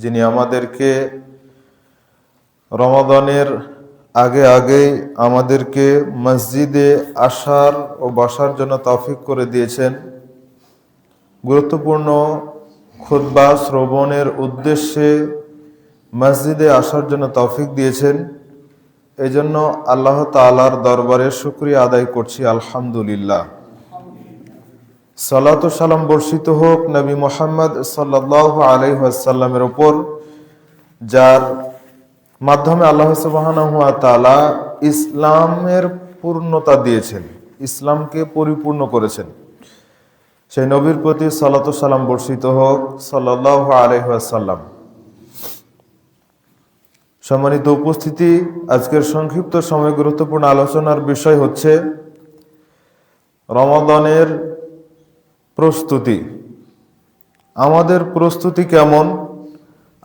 যিনি আমাদেরকে রমাদানের আগে আগেই আমাদেরকে মসজিদে আসার ও বসার জন্য তৌফিক করে দিয়েছেন, গুরুত্বপূর্ণ খুতবা শ্রবণের উদ্দেশ্যে মসজিদে আসার জন্য তৌফিক দিয়েছেন। এই জন্য আল্লাহ তাআলার দরবারে শুকরিয়া আদায় করছি, আলহামদুলিল্লাহ। সালাত ও সালাম বর্ষিত হোক নবী মুহাম্মদ সাল্লাল্লাহু আলাইহি ওয়াসাল্লামের উপর, যার মাধ্যমে আল্লাহ সুবহানাহু ওয়া তাআলা ইসলামের পূর্ণতা দিয়েছেন, ইসলামকে পরিপূর্ণ করেছেন। সেই নবীর প্রতি সালাত ও সালাম বর্ষিত হোক সাল্লাল্লাহু আলাইহি ওয়াসাল্লাম। সম্মানিত উপস্থিতি, আজকের সংক্ষিপ্ত সময় গুরুত্বপূর্ণ আলোচনার বিষয় হচ্ছে রমাদানের প্রস্তুতি। আমাদের প্রস্তুতি কেমন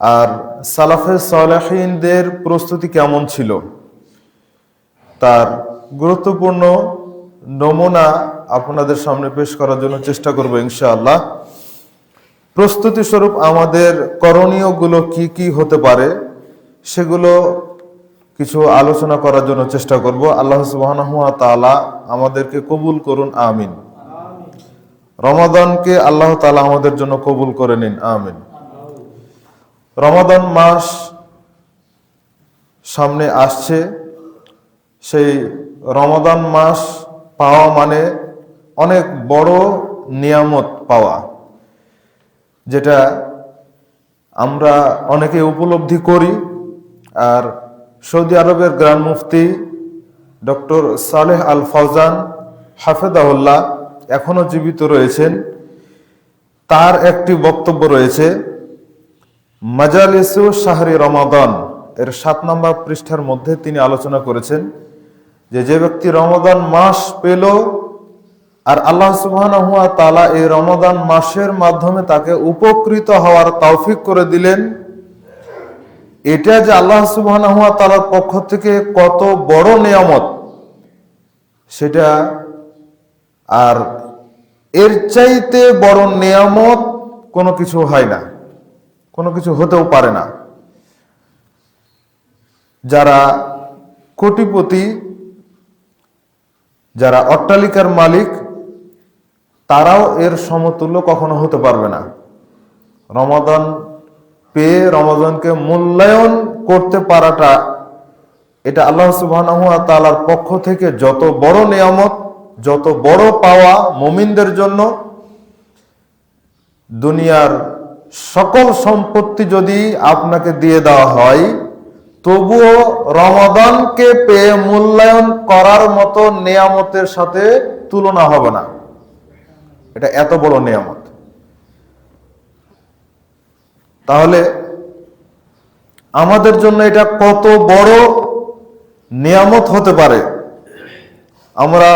আর সালাফে সালেহিনদের প্রস্তুতি কেমন ছিল, তার গুরুত্বপূর্ণ নমুনা আপনাদের সামনে পেশ করার জন্য চেষ্টা করব ইনশাআল্লাহ। প্রস্তুতি স্বরূপ আমাদের করণীয়গুলো কি কি হতে পারে সেগুলো কিছু আলোচনা করার জন্য চেষ্টা করব। আল্লাহ সুবহানাহু ওয়া তাআলা আমাদেরকে কবুল করুন, আমিন। রমাদানকে আল্লাহ তাআলা আমাদের জন্য কবুল করে নিন, আমিন। রমাদান মাস সামনে আসছে। সেই রমাদান মাস পাওয়া মানে অনেক বড় নিয়ামত পাওয়া, যেটা আমরা অনেকে উপলব্ধি করি। আর সৌদি আরবের গ্র্যান্ড মুফতি ডক্টর সালেহ আল ফৌজান হাফেজাহুল্লাহ এখনো জীবিত রয়েছেন। তার একটি বক্তব্য রয়েছে মাজালিসু শাহরি রমাদান এর 7 নম্বর পৃষ্ঠার মধ্যে। তিনি আলোচনা করেছেন যে ব্যক্তি রমাদান মাস পেল আর আল্লাহ সুবহানাহু ওয়া তাআলা এই রমাদান মাসের মাধ্যমে তাকে উপকৃত হওয়ার তৌফিক করে দিলেন, এটা যে আল্লাহ সুবহানাহু ওয়া তাআলার পক্ষ থেকে কত বড় নিয়ামত, সেটা আর এর চাইতে বড় নিয়ামত কোনো কিছু হয় না, কোনো কিছু হতেও পারে না। যারা কোটিপতি, যারা অট্টালিকার মালিক, তারাও এর সমতুল্য কখনো হতে পারবে না। রমাদান পেয়ে রমাদানকে মূল্যায়ন করতে পারাটা, এটা আল্লাহ সুবহানাহু ওয়া তাআলার পক্ষ থেকে যত বড় নিয়ামত, যত বড় পাওয়া মুমিনদের জন্য। দুনিয়ার সকল সম্পত্তি যদি আপনাকে দিয়ে দেওয়া হয়, তবুও রমাদানকে পেয়ে মূল্যায়ন করার মতো নিয়ামতের সাথে তুলনা হবে না। এটা এত বড় নিয়ামত। তাহলে আমাদের জন্য এটা কত বড় নিয়ামত হতে পারে, আমরা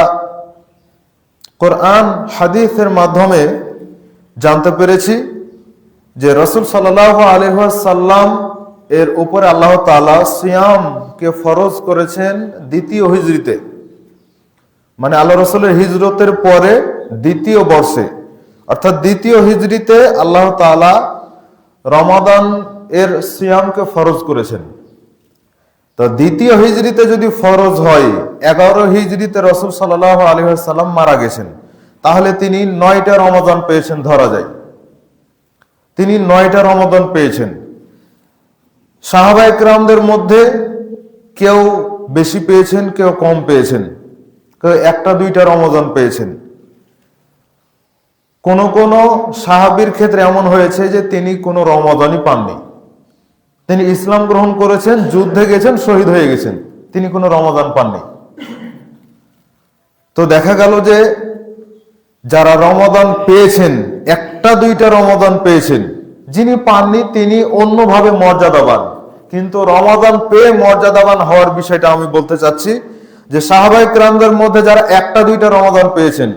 কোরআন হাদিসের মাধ্যমে জানতে পেরেছি যে রাসূল সাল্লাল্লাহু আলাইহি ওয়াসাল্লাম এর উপরে আল্লাহ তাআলা সিয়ামকে ফরজ করেছেন দ্বিতীয় হিজরিতে, মানে আল্লাহ রাসূলের হিজরতের পরে দ্বিতীয় বর্ষে, অর্থাৎ দ্বিতীয় হিজরিতে আল্লাহ তাআলা রমাদান এর সিয়ামকে ফরজ করেছেন। তো দ্বিতীয় হিজরিতে যদি ফরজ হয়, 11 হিজরিতে রাসূল সাল্লাল্লাহু আলাইহি ওয়াসাল্লাম মারা গেছেন, তাহলে তিনি 9টা রমাদান পেয়েছেন ধরা যায়। তিনি 9টা রমাদান পেয়েছেন। সাহাবায়ে কেরামদের মধ্যে কেউ বেশি পেয়েছেন, কেউ কম পেয়েছেন, কেউ 1টা-2টা রমাদান পেয়েছেন। কোন কোন সাহাবীর ক্ষেত্রে এমন হয়েছে যে তিনি কোনো রমাদানই পাননি। তিনি ইসলাম গ্রহণ করেছেন, যুদ্ধে গেছেন, শহীদ হয়ে গেছেন, তিনি কোনো রমাদান পাননি। তো দেখা গেল যে যারা রমাদান পেয়েছেন, 1টা-2টা রমাদান পেয়েছেন, যিনি পাননি তিনি অন্যভাবে মর্যাদাবান। কিন্তু রমাদান পেয়ে মর্যাদাবান হওয়ার বিষয়টা আমি বলতে চাচ্ছি যে সাহাবায়ে কেরামদের মধ্যে যারা 1টা-2টা রমাদান পেয়েছেন,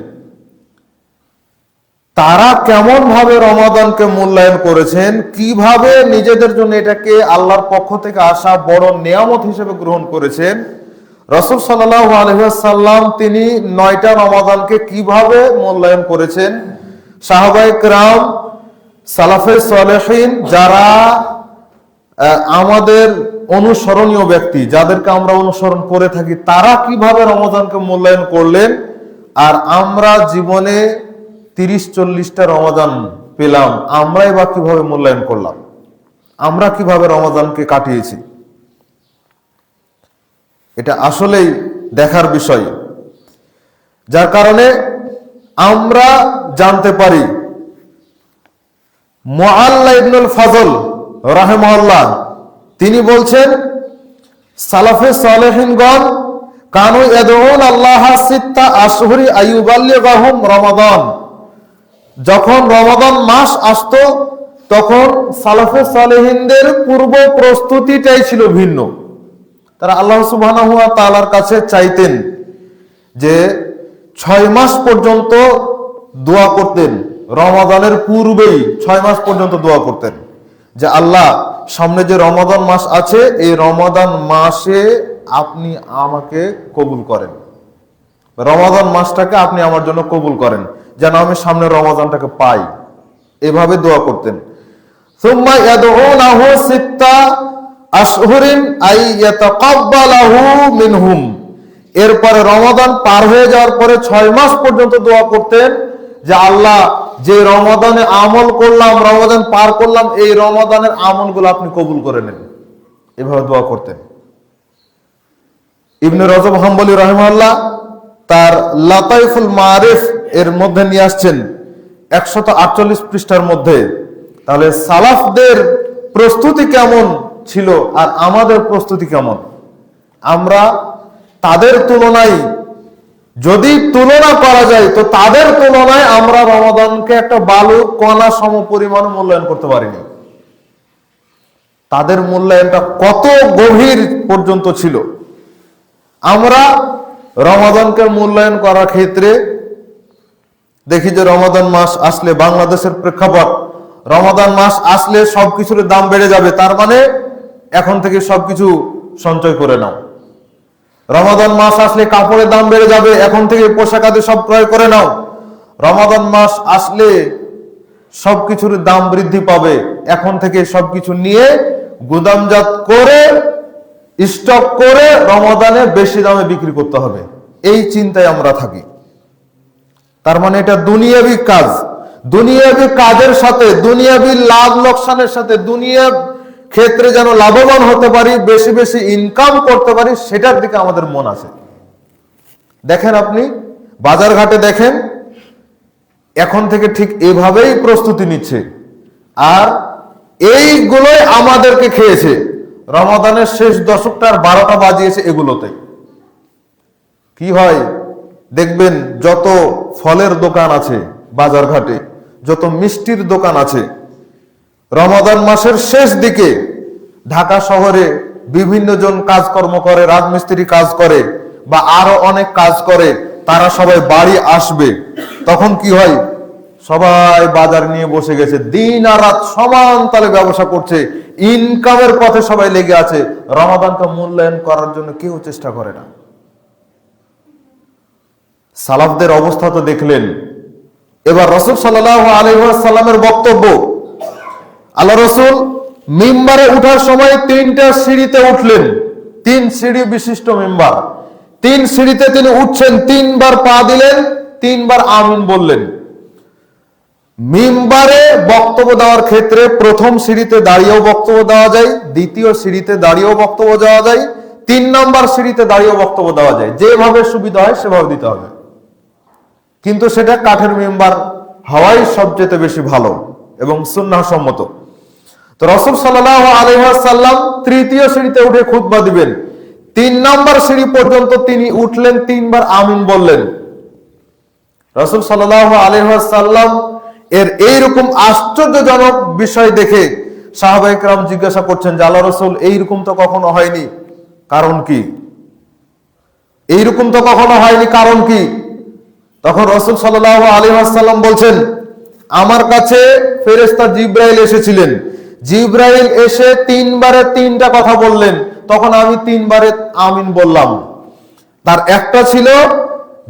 তারা কেমন ভাবে রমাদানকে মূল্যায়ন করেছেন, কিভাবে নিজেদের জন্য এটাকে আল্লাহর পক্ষ থেকে আসা বড় নিয়ামত হিসেবে গ্রহণ করেছেন। রাসূল সাল্লাল্লাহু আলাইহি ওয়াসাল্লাম তিনি 9টা রমাদানকে কিভাবে মূল্যায়ন করেছেন। সাহাবায়ে কেরাম, সালাফে সালেহিন যারা আমাদের অনুসরণীয় ব্যক্তি যাদেরকে আমরা অনুসরণ করে থাকি তারা কিভাবে রমজানকে মূল্যায়ন করলেন, আর আমরা জীবনে 30-40টা রমজান পেলাম, আমরাই বা কিভাবে মূল্যায়ন করলাম, আমরা কিভাবে রমজানকে কাটিয়েছি, এটা আসলেই দেখার বিষয়। যার কারণে আমরা জানতে পারি মুআল্লা ইবনুল ফজল রাহিমাহুল্লাহ তিনি বলছেন, সালাফে সালেহিনগণ কানু ইয়াদউন আল্লাহ সিত্তা আশহুরি আইয়ুবাল্লিগাহুম রমাদান। যখন রমাদান মাস আসতো তখন সালাফে সালেহিনদের পূর্ব প্রস্তুতিটাই ছিল ভিন্ন। তারা আল্লাহ সুবহানাহু ওয়া তাআলার কাছে চাইতেন যে 6 মাস পর্যন্ত দোয়া করতেন, রমাদানের পূর্বেই 6 মাস পর্যন্ত দোয়া করতেন যে আল্লাহ, সামনে যে রমাদান মাস আছে এই রমাদান মাসে আপনি আমাকে কবুল করেন, রমাদান মাসটাকে আপনি আমার জন্য কবুল করেন, যেন আমি সামনে রমাদানটাকে পাই, এভাবে দোয়া করতেন। সুম্মা ইয়াদউনাহু সিত্তা আশহুরিন আই ইয়াতাকাব্বালাহু মিনহুম। এরপরে রমাদান পার হয়ে যাওয়ার পরে 6 মাস পর্যন্ত দোয়া করতেন যে আল্লাহ, যে রমাদানে আমল করলাম, রমাদান পার করলাম, এই রমাদানের আমলগুলো আপনি কবুল করে নেন, এভাবে দোয়া করতেন। ইবনে রজব হাম্বলি রাহিমাহুল্লাহ তার লাতাইফুল মারিফ এর মধ্যে নিয়ে আসছেন 148 পৃষ্ঠার মধ্যে। তাহলে সালাফদের প্রস্তুতি কেমন ছিল আর আমাদের প্রস্তুতি কেমন, আমরা তাদের তুলনায় যদি তুলনা করা যায় তো তাদের তুলনায় আমরা রমাদানকে একটা বালু কণা সম পরিমাণ মূল্যায়ন করতে পারিনি। তাদের মূল্যায়নটা কত গভীর পর্যন্ত ছিল। আমরা রমাদানকে মূল্যায়ন করার ক্ষেত্রে দেখি যে রমাদান মাস আসলে, বাংলাদেশের প্রেক্ষাপট, রমাদান মাস আসলে সবকিছুর দাম বেড়ে যাবে, তার মানে এখন থেকে সবকিছু সঞ্চয় করে নাও। রমাদান মাস আসলে কাপড়ের দাম বেড়ে যাবে, এখন থেকে পোশাক আদি সব ক্রয় করে নাও। রমাদান মাস আসলে সবকিছুর দাম বৃদ্ধি পাবে, এখন থেকে সবকিছু নিয়ে গুদামজাত করে স্টক করে রমাদানে বেশি দামে বিক্রি করতে হবে, এই চিন্তায় আমরা থাকি। তার মানে এটা দুনিয়াবি কাজ, দুনিয়াবি কাজের সাথে, দুনিয়াবি লাভ লোকসানের সাথে, দুনিয়া ক্ষেত্রে যেন লাভবান হতে পারি, বেশি বেশি ইনকাম করতে পারি, সেটার দিকে আমাদের মন আছে। দেখেন আপনি বাজার ঘাটে দেখেন, এখন থেকে ঠিক এভাবেই প্রস্তুতি নিচ্ছে, আর এইগুলোই আমাদেরকে খেয়েছে। রমাদানের শেষ দশকটার 12টা বাজিয়েছে এগুলোতে। কি হয় দেখবেন, যত ফলের দোকান আছে বাজার ঘাটে, যত মিষ্টির দোকান আছে, রমাদান মাসের শেষ দিকে ঢাকা শহরে বিভিন্ন জন কাজকর্ম করে, রাজমিস্ত্রি কাজ করে বা আরো অনেক কাজ করে, তারা সবাই বাড়ি আসবে। তখন কি হয়, সবাই বাজার নিয়ে বসে গেছে, দিন আর রাত সমান তালে ব্যবসা করছে, ইনকামের পথে সবাই লেগে আছে। রমাদানকে মূল্যায়ন করার জন্য কেউ চেষ্টা করে না। সালাফদের অবস্থা তো দেখলেন। এবার রাসূল সাল্লাল্লাহু আলাইহি ওয়াসাল্লামের বক্তব্য, আল্লাহ রাসূল মিম্বারে উঠার সময় 3টা সিঁড়িতে উঠলেন, 3 সিঁড়ি বিশিষ্ট মিম্বার। 3 সিঁড়িতে তিনি উঠছেন, 3 বার পা দিলেন, 3 বার আমিন বললেন। মিম্বারে বক্তব্য দেওয়ার ক্ষেত্রে প্রথম সিঁড়িতে দাঁড়িয়েও বক্তব্য দেওয়া যায়, দ্বিতীয় সিঁড়িতে দাঁড়িয়েও বক্তব্য দেওয়া যায়, 3 নম্বর সিঁড়িতে দাঁড়িয়েও বক্তব্য দেওয়া যায়। যেভাবে সুবিধা হয় সেভাবে দিতে হবে, কিন্তু সেটা কাঠের মিম্বার হওয়াই সবচেয়ে বেশি ভালো এবং সুন্নাহ সম্মত। তো রাসূল সাল্লাল্লাহু আলাইহি ওয়াসাল্লাম 3য় সিঁড়িতে উঠে খুতবা দিবেন, 3 নম্বর সিঁড়ি পর্যন্ত তিনি উঠলেন, 3 বার আমিন বললেন। রাসূল সাল্লাল্লাহু আলাইহি ওয়াসাল্লাম এর এইরকম আশ্চর্যজনক বিষয় দেখে সাহাবায়ে কেরাম জিজ্ঞাসা করছেন যে আল্লাহ রাসূল, এইরকম তো কখনো হয়নি, কারণ কি? এইরকম তো কখনো হয়নি, কারণ কি? তখন রাসূল সাল্লাল্লাহু আলাইহি ওয়াসাল্লাম বলছেন, আমার কাছে ফেরেশতা জিবরাইল এসেছিলেন, জিবরাইল এসে 3বারে 3টা কথা বললেন, তখন আমি 3বারে আমিন বললাম। তার একটা ছিল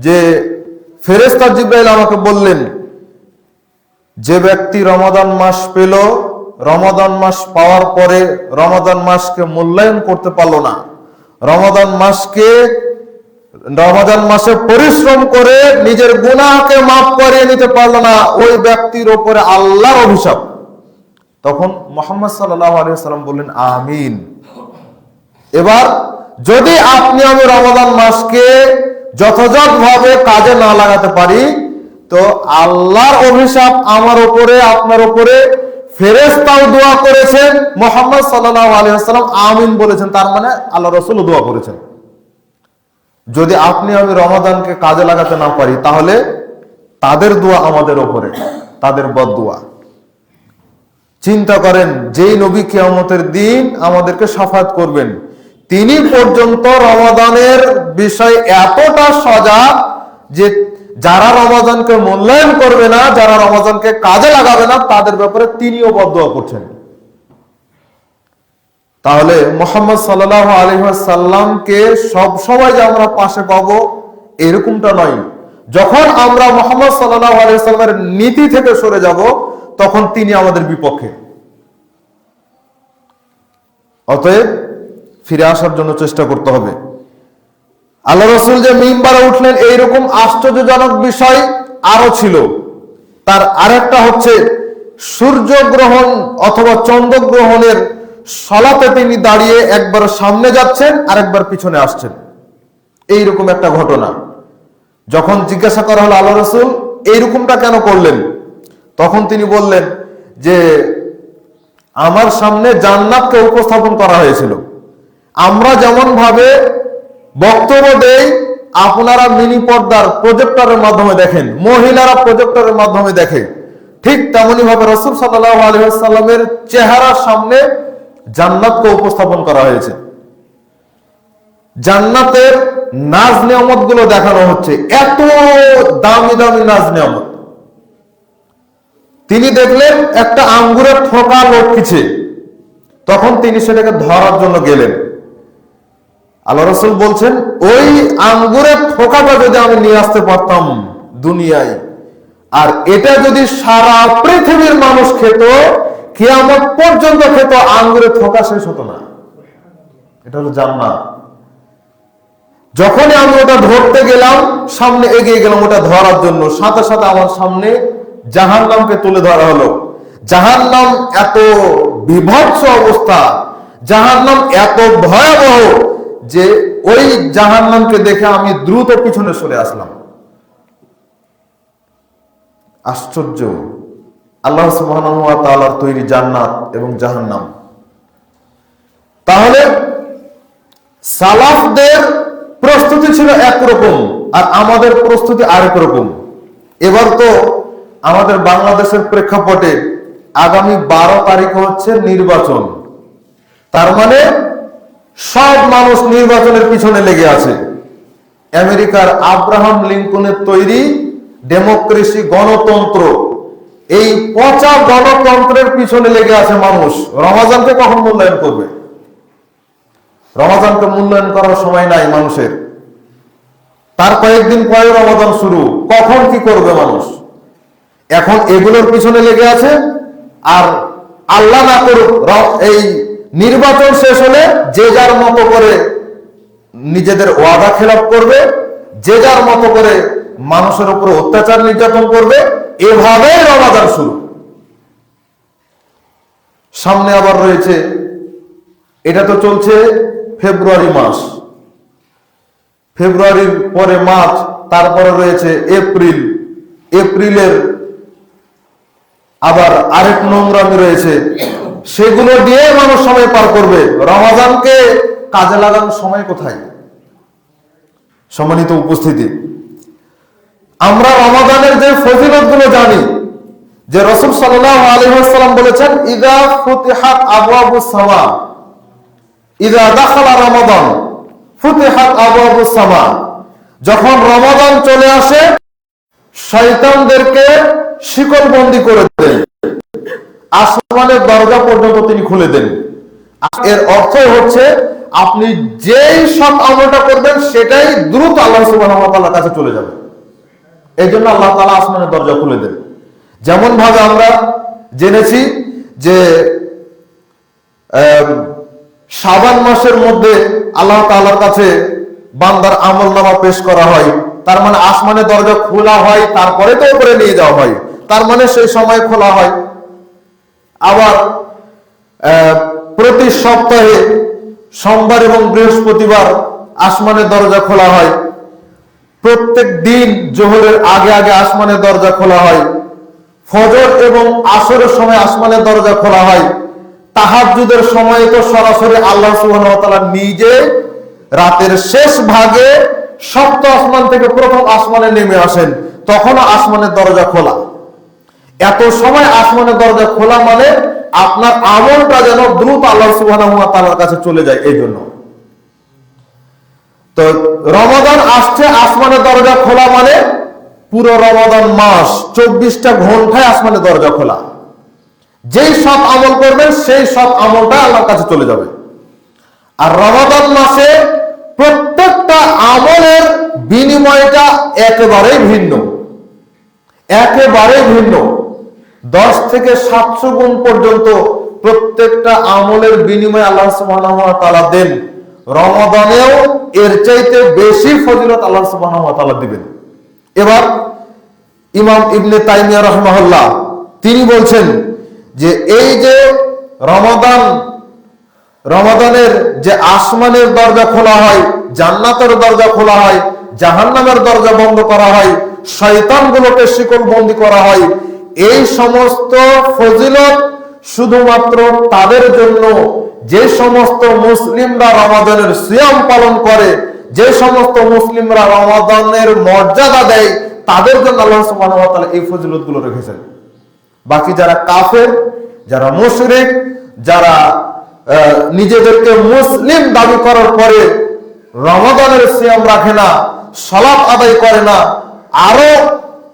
যে ফেরেশতা জিবরাইল আমাকে বললেন, যে ব্যক্তি রমাদান মাস পেল রমাদান মাস পাওয়ার পরে রমাদান মাসকে মূল্যায়ন করতে পারলো না, রমাদান মাসে পরিশ্রম করে নিজের গুনাহকে মাফ করিয়ে নিতে পারলো না, ওই ব্যক্তির উপরে আল্লাহর অভিশাপ। তখন মুহাম্মদ সাল্লাল্লাহু আলাইহি ওয়াসাল্লাম বললেন আমিন। এবার যদি আপনি আমি রমাদান মাসকে যথাযথভাবে কাজে না লাগাতে পারি, তো আল্লাহর অভিশাপ আমার উপরে, আপনার উপরে। ফেরেশতাও দোয়া করেছেন, মুহাম্মদ সাল্লাল্লাহু আলাইহি ওয়াসাল্লাম আমিন বলেছেন, তার মানে আল্লাহ রাসূলও দোয়া করেছেন। যদি আপনি আমি রমাদানকে কাজে লাগাতে না পারি, তাহলে তাদের দোয়া আমাদের উপরে, তাদের বদদোয়া। চিন্তা করেন, যেই নবী কিয়ামতের দিন আমাদেরকে শাফাত করবেন, তিনি পর্যন্ত রমাদানের বিষয় এতটা সজাগ যে যারা রমাদানকে মূল্যায়ন করবে না, যারা রমাদানকে কাজে লাগাবে না, তাদের ব্যাপারে তিনিও বদদোয়া করছেন। তাহলে মুহাম্মদ সাল্লাল্লাহু আলাইহি ওয়াসাল্লামকে সব সময় যে আমরা পাশে পাবো এরকমটা নয়। যখন আমরা মুহাম্মদ সাল্লাল্লাহু আলাইহি ওয়াসাল্লামের নীতি থেকে সরে যাব, তখন তিনি আমাদের বিপক্ষে। অতএব ফিরে আসার জন্য চেষ্টা করতে হবে। আল্লাহ রাসূল যে মিম্বারে উঠলেন, এইরকম আশ্চর্যজনক বিষয় আরো ছিল। তার আরেকটা হচ্ছে সূর্যগ্রহণ অথবা চন্দ্রগ্রহণের সালাতে তিনি দাঁড়িয়ে একবার সামনে যাচ্ছেন আর একবার পিছনে আসছেন, এইরকম একটা ঘটনা। যখন জিজ্ঞাসা করা হলো আল্লাহ রাসূল এইরকমটা কেন করলেন, তখন তিনি বললেন যে আমার সামনে জান্নাতকে উপস্থাপন করা হয়েছিল। আমরা যেমন ভাবে বক্তব্য দেই, আপনারা মিনি পর্দার প্রজেক্টরের মাধ্যমে দেখেন, মহিলারা প্রজেক্টরের মাধ্যমে দেখে, ঠিক তেমনি ভাবে রাসূল সাল্লাল্লাহু আলাইহি ওয়াসাল্লামের চেহারার সামনে জান্নাতকে উপস্থাপন করা হয়েছে। জান্নাতের নাজ নিয়ামত গুলো দেখানো হচ্ছে, এত দামি দামি নাজ নিয়ামত। তিনি দেখলেন একটা আঙ্গুরের থোকা লটকিছে, তখন তিনি সেটাকে ধরার জন্য গেলেন। আল্লাহ রাসূল বলছেন, ওই আঙ্গুরের থোকাটা যদি আমি নিয়ে আসতে পারতাম দুনিয়ায়, আর এটা যদি সারা পৃথিবীর মানুষ খেত, কিয়ামত পর্যন্ত খেত, আঙ্গুরের থোকা শেষ হতো না। এটা হলো জান্নাত। যখনই আমি ওটা ধরতে গেলাম, সামনে এগিয়ে গেলাম ওটা ধরার জন্য, সাথে সাথে আমার সামনে জাহান্নামকে তুলে ধরা হলো। জাহান্নাম এত বিভৎস অবস্থা, জাহান্নাম এত ভয়াবহ যে ওই জাহান্নামকে দেখে আমি দ্রুত পিছনে সরে আসলাম। আশ্চর্য, আল্লাহ সুবহানাহু ওয়া তাআলার তৈরি জান্নাত এবং জাহান্নাম। তাহলে সালাফদের প্রস্তুতি ছিল একরকম, আর আমাদের প্রস্তুতি আরেক রকম। এবার তো আমাদের বাংলাদেশের প্রেক্ষাপটে আগামী 12 তারিখে হচ্ছে নির্বাচন। তার মানে সব মানুষ নির্বাচনের পিছনে লেগে আছে। আমেরিকার আব্রাহাম লিঙ্কনের তৈরি ডেমোক্রেসি, গণতন্ত্র, এই পচা গণতন্ত্রের পিছনে লেগে আছে মানুষ। রমাজানকে কখন মূল্যায়ন করবে? রমাজানকে মূল্যায়ন করার সময় নাই মানুষের। তার কয়েকদিন পরে রমাজান শুরু, কখন কি করবে মানুষ? এখন এগুলোর পিছনে লেগে আছে। আর আল্লাহ না করুক, এই নির্বাচন শেষ হলে যে যার মতো করে নিজেদের ওয়াদা খেলাপ করবে, যে যার মতো করে মানুষের উপর অত্যাচার নির্যাতন করবে, এভাবেই রমাদান শুরু। সামনে আবার রয়েছে, এটা তো চলছে ফেব্রুয়ারি মাস, ফেব্রুয়ারির পরে মার্চ, তারপরে রয়েছে এপ্রিল, এপ্রিলের আবার আরেক নোংরামি রয়েছে, সেগুলো দিয়ে মানুষ সময় পার করবে। রমাদানকে কাজে লাগানোর সময় কোথায়? সম্মানিত উপস্থিতি, আমরা রমাদানের যে ফজিলত গুলো জানি, যে রাসূল সাল্লাল্লাহু আলাইহি ওয়াসাল্লাম বলেছেন, ইযা ফুতিহাত আবওয়াবুস সামা, ইযা দাখালা রমাদান ফুতিহাত আবওয়াবুস সামা। যখন রমাদান চলে আসে, শয়তানদেরকে শিকলবন্দি করে দেন, আসমানের দরজা পর্যন্ত তিনি খুলে দেন। এর অর্থ হচ্ছে আপনি যেই সব আমলটা করবেন সেটাই দ্রুত আল্লাহ সুবহানাহু ওয়া তাআলার কাছে চলে যাবে। এই জন্য আল্লাহ তাআলা আসমানের দরজা খুলে দেন। যেমন ভাবে আমরা জেনেছি যে শাবান মাসের মধ্যে আল্লাহ তাআলার কাছে বান্দার আমলনামা পেশ করা হয়, তার মানে আসমানের দরজা খোলা হয়, তারপরে তো উপরে নিয়ে যাওয়া হয়, তার মানে সেই সময় খোলা হয়। আবার প্রতি সপ্তাহে সোমবার এবং বৃহস্পতিবার আসমানের দরজা খোলা হয়। প্রত্যেক দিন জোহরের আগে আগে আসমানের দরজা খোলা হয়। ফজর এবং আসরের সময় আসমানের দরজা খোলা হয়। তাহাজ্জুদের সময় তো সরাসরি আল্লাহ সুবহানাহু ওয়া তাআলা নিজে রাতের শেষ ভাগে সপ্ত আসমান থেকে প্রথম আসমানে নেমে আসেন, তখনও আসমানের দরজা খোলা। এত সময় আসমানের দরজা খোলা মানে আপনার আমলটা যেন দ্রুত আল্লাহ সুবহানাহু ওয়া তাআলার কাছে চলে যায়। এই জন্য তো রমাদান আসছে, আসমানের দরজা খোলা মানে পুরো রমাদান মাস 24টা ঘন্টায় আসমানের দরজা খোলা। যেই সব আমল করবেন সেই সব আমলটা আল্লাহর কাছে চলে যাবে। আর রমাদান মাসে প্রত্যেকটা আমলের বিনিময়টা একেবারেই ভিন্ন, একেবারেই ভিন্ন। 10 থেকে 700 গুণ পর্যন্ত প্রত্যেকটা আমলের বিনিময়ে আল্লাহ সুবহানাহু ওয়া তাআলা দেন। রমাদানেও এর চাইতে বেশি ফজিলত আল্লাহ সুবহানাহু ওয়া তাআলা দিবেন। এবার ইমাম ইবনে তাইমিয়া রাহিমাহুল্লাহ তিনি বলছেন যে এই যে রমাদানের যে আসমানের দরজা খোলা হয়, জান্নাতের দরজা খোলা হয়, জাহান্নামের দরজা বন্ধ করা হয়, শয়তানগুলোকে শিকল বন্দী করা হয়, এই সমস্ত ফজিলত শুধুমাত্র তাদের জন্য যে সমস্ত মুসলিমরা রমাদানের সিয়াম পালন করে, যে সমস্ত মুসলিমরা রমাদানের মর্যাদা দেয়, তাদের জন্য আল্লাহ সুবহানাহু ওয়া তাআলা এই ফজিলতগুলো রেখেছেন। বাকি যারা কাফের, যারা মুশরিক, যারা নিজেদেরকে মুসলিম দাবি করার পরে রমাদানের সিয়াম রাখে না, সালাত আদায় করে না, আরো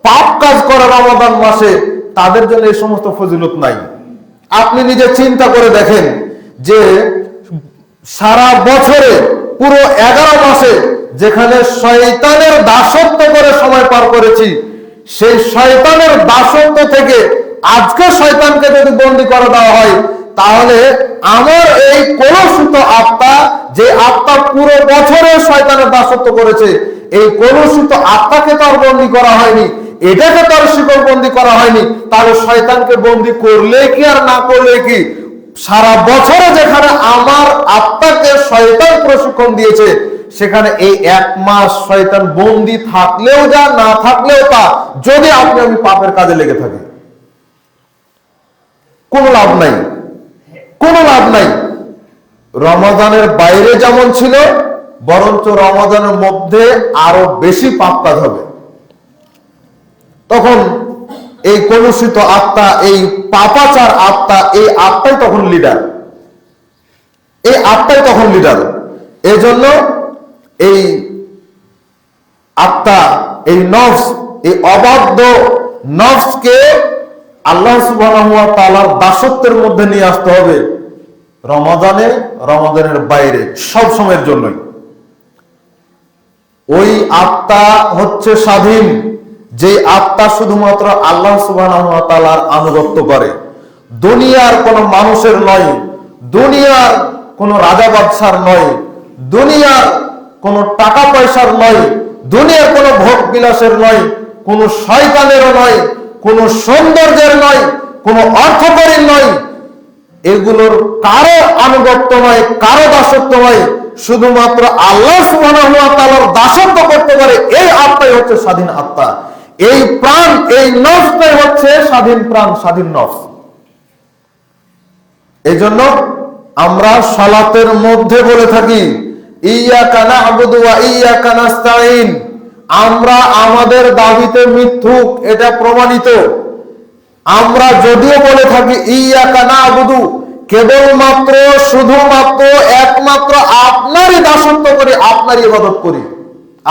পাপ কাজ করে রমাদান মাসে, তাদের জন্য এই সমস্ত ফজিলত নাই। আপনি নিজে চিন্তা করে দেখেন যে সারা বছরে পুরো 11 মাসে যেখানে শয়তানের দাসত্ব করে সময় পার করেছি, সেই শয়তানের দাসত্ব থেকে আজকে শয়তানকে যদি বন্দী করে দেওয়া হয়, তাহলে আমার এই কলুষিত আত্মা, যে আত্মা পুরো বছরে শয়তানের দাসত্ব করেছে, এই কলুষিত আত্মাকে তো আর বন্দী করা হয়নি, এটাকে তো আর শিকল বন্দী করা হয়নি, তাহলে শয়তানকে বন্দী করলে কি আর না করলে কি? সারা বছরে যেখানে আমার আত্মাকে শয়তান প্রশিক্ষণ দিয়েছে, সেখানে এই 1 মাস শয়তান বন্দী থাকলেও যা, না থাকলেও তা, যদি আমি পাপের কাজে লেগে থাকি, কোনো লাভ নাই, কোনো লাভ নাই। রমাদানের বাইরে যেমন ছিল, বরঞ্চ রমাদানের মধ্যে আরো বেশি পাপ কাজ হবে। তখন এই কলুষিত আত্মা, এই পাপাচার আত্মা, এই আত্মাই তখন লিডার, এই আত্মাই তখন লিডার। এই জন্য এই আত্মা, এই নফস, এই অবাধ্য নফসকে আল্লাহ সুবহানাহু ওয়া তাআলার দাসত্বের মধ্যে নিয়ে আসতে হবে, রমাদানে, রমাদানের বাইরে, সব সময়ের জন্যই। ওই আত্মা হচ্ছে স্বাধীন, যে আত্মা শুধুমাত্র আল্লাহ সুবহানাহু ওয়া তাআলার আনুগত্য করে, দুনিয়ার কোন মানুষের নয়, দুনিয়ার কোন রাজা বাদশার নয়, দুনিয়ার কোন টাকা পয়সার নয়, দুনিয়ার কোন ভোগ বিলাসের নয়, কোন শয়তানেরও নয়, কোন সৌন্দর্যের নয়, কোন অর্থকরীর নয়, এগুলোর কারো আনুগত্য নয়, কারো দাসত্ব নয়, শুধুমাত্র আল্লাহ সুবহানাহু ওয়া তাআলার দাসত্ব করতে পারে এই আত্মাই হচ্ছে স্বাধীন আত্মা। এই প্রাণ, এই নফসটাই হচ্ছে স্বাধীন প্রাণ, স্বাধীন নফস। এই জন্য আমরা সালাতের মধ্যে বলে থাকি ইয়াকা না'বুদু ওয়া ইয়াকা নাস্তাঈন। আমরা আমাদের দাবিতে মিথ্যুক, এটা প্রমাণিত। আমরা যদিও বলে থাকি ইয়াকা না'বুদু, কেবলমাত্র, শুধুমাত্র, একমাত্র আপনারই দাসত্ব করি, আপনারই ইবাদত করি,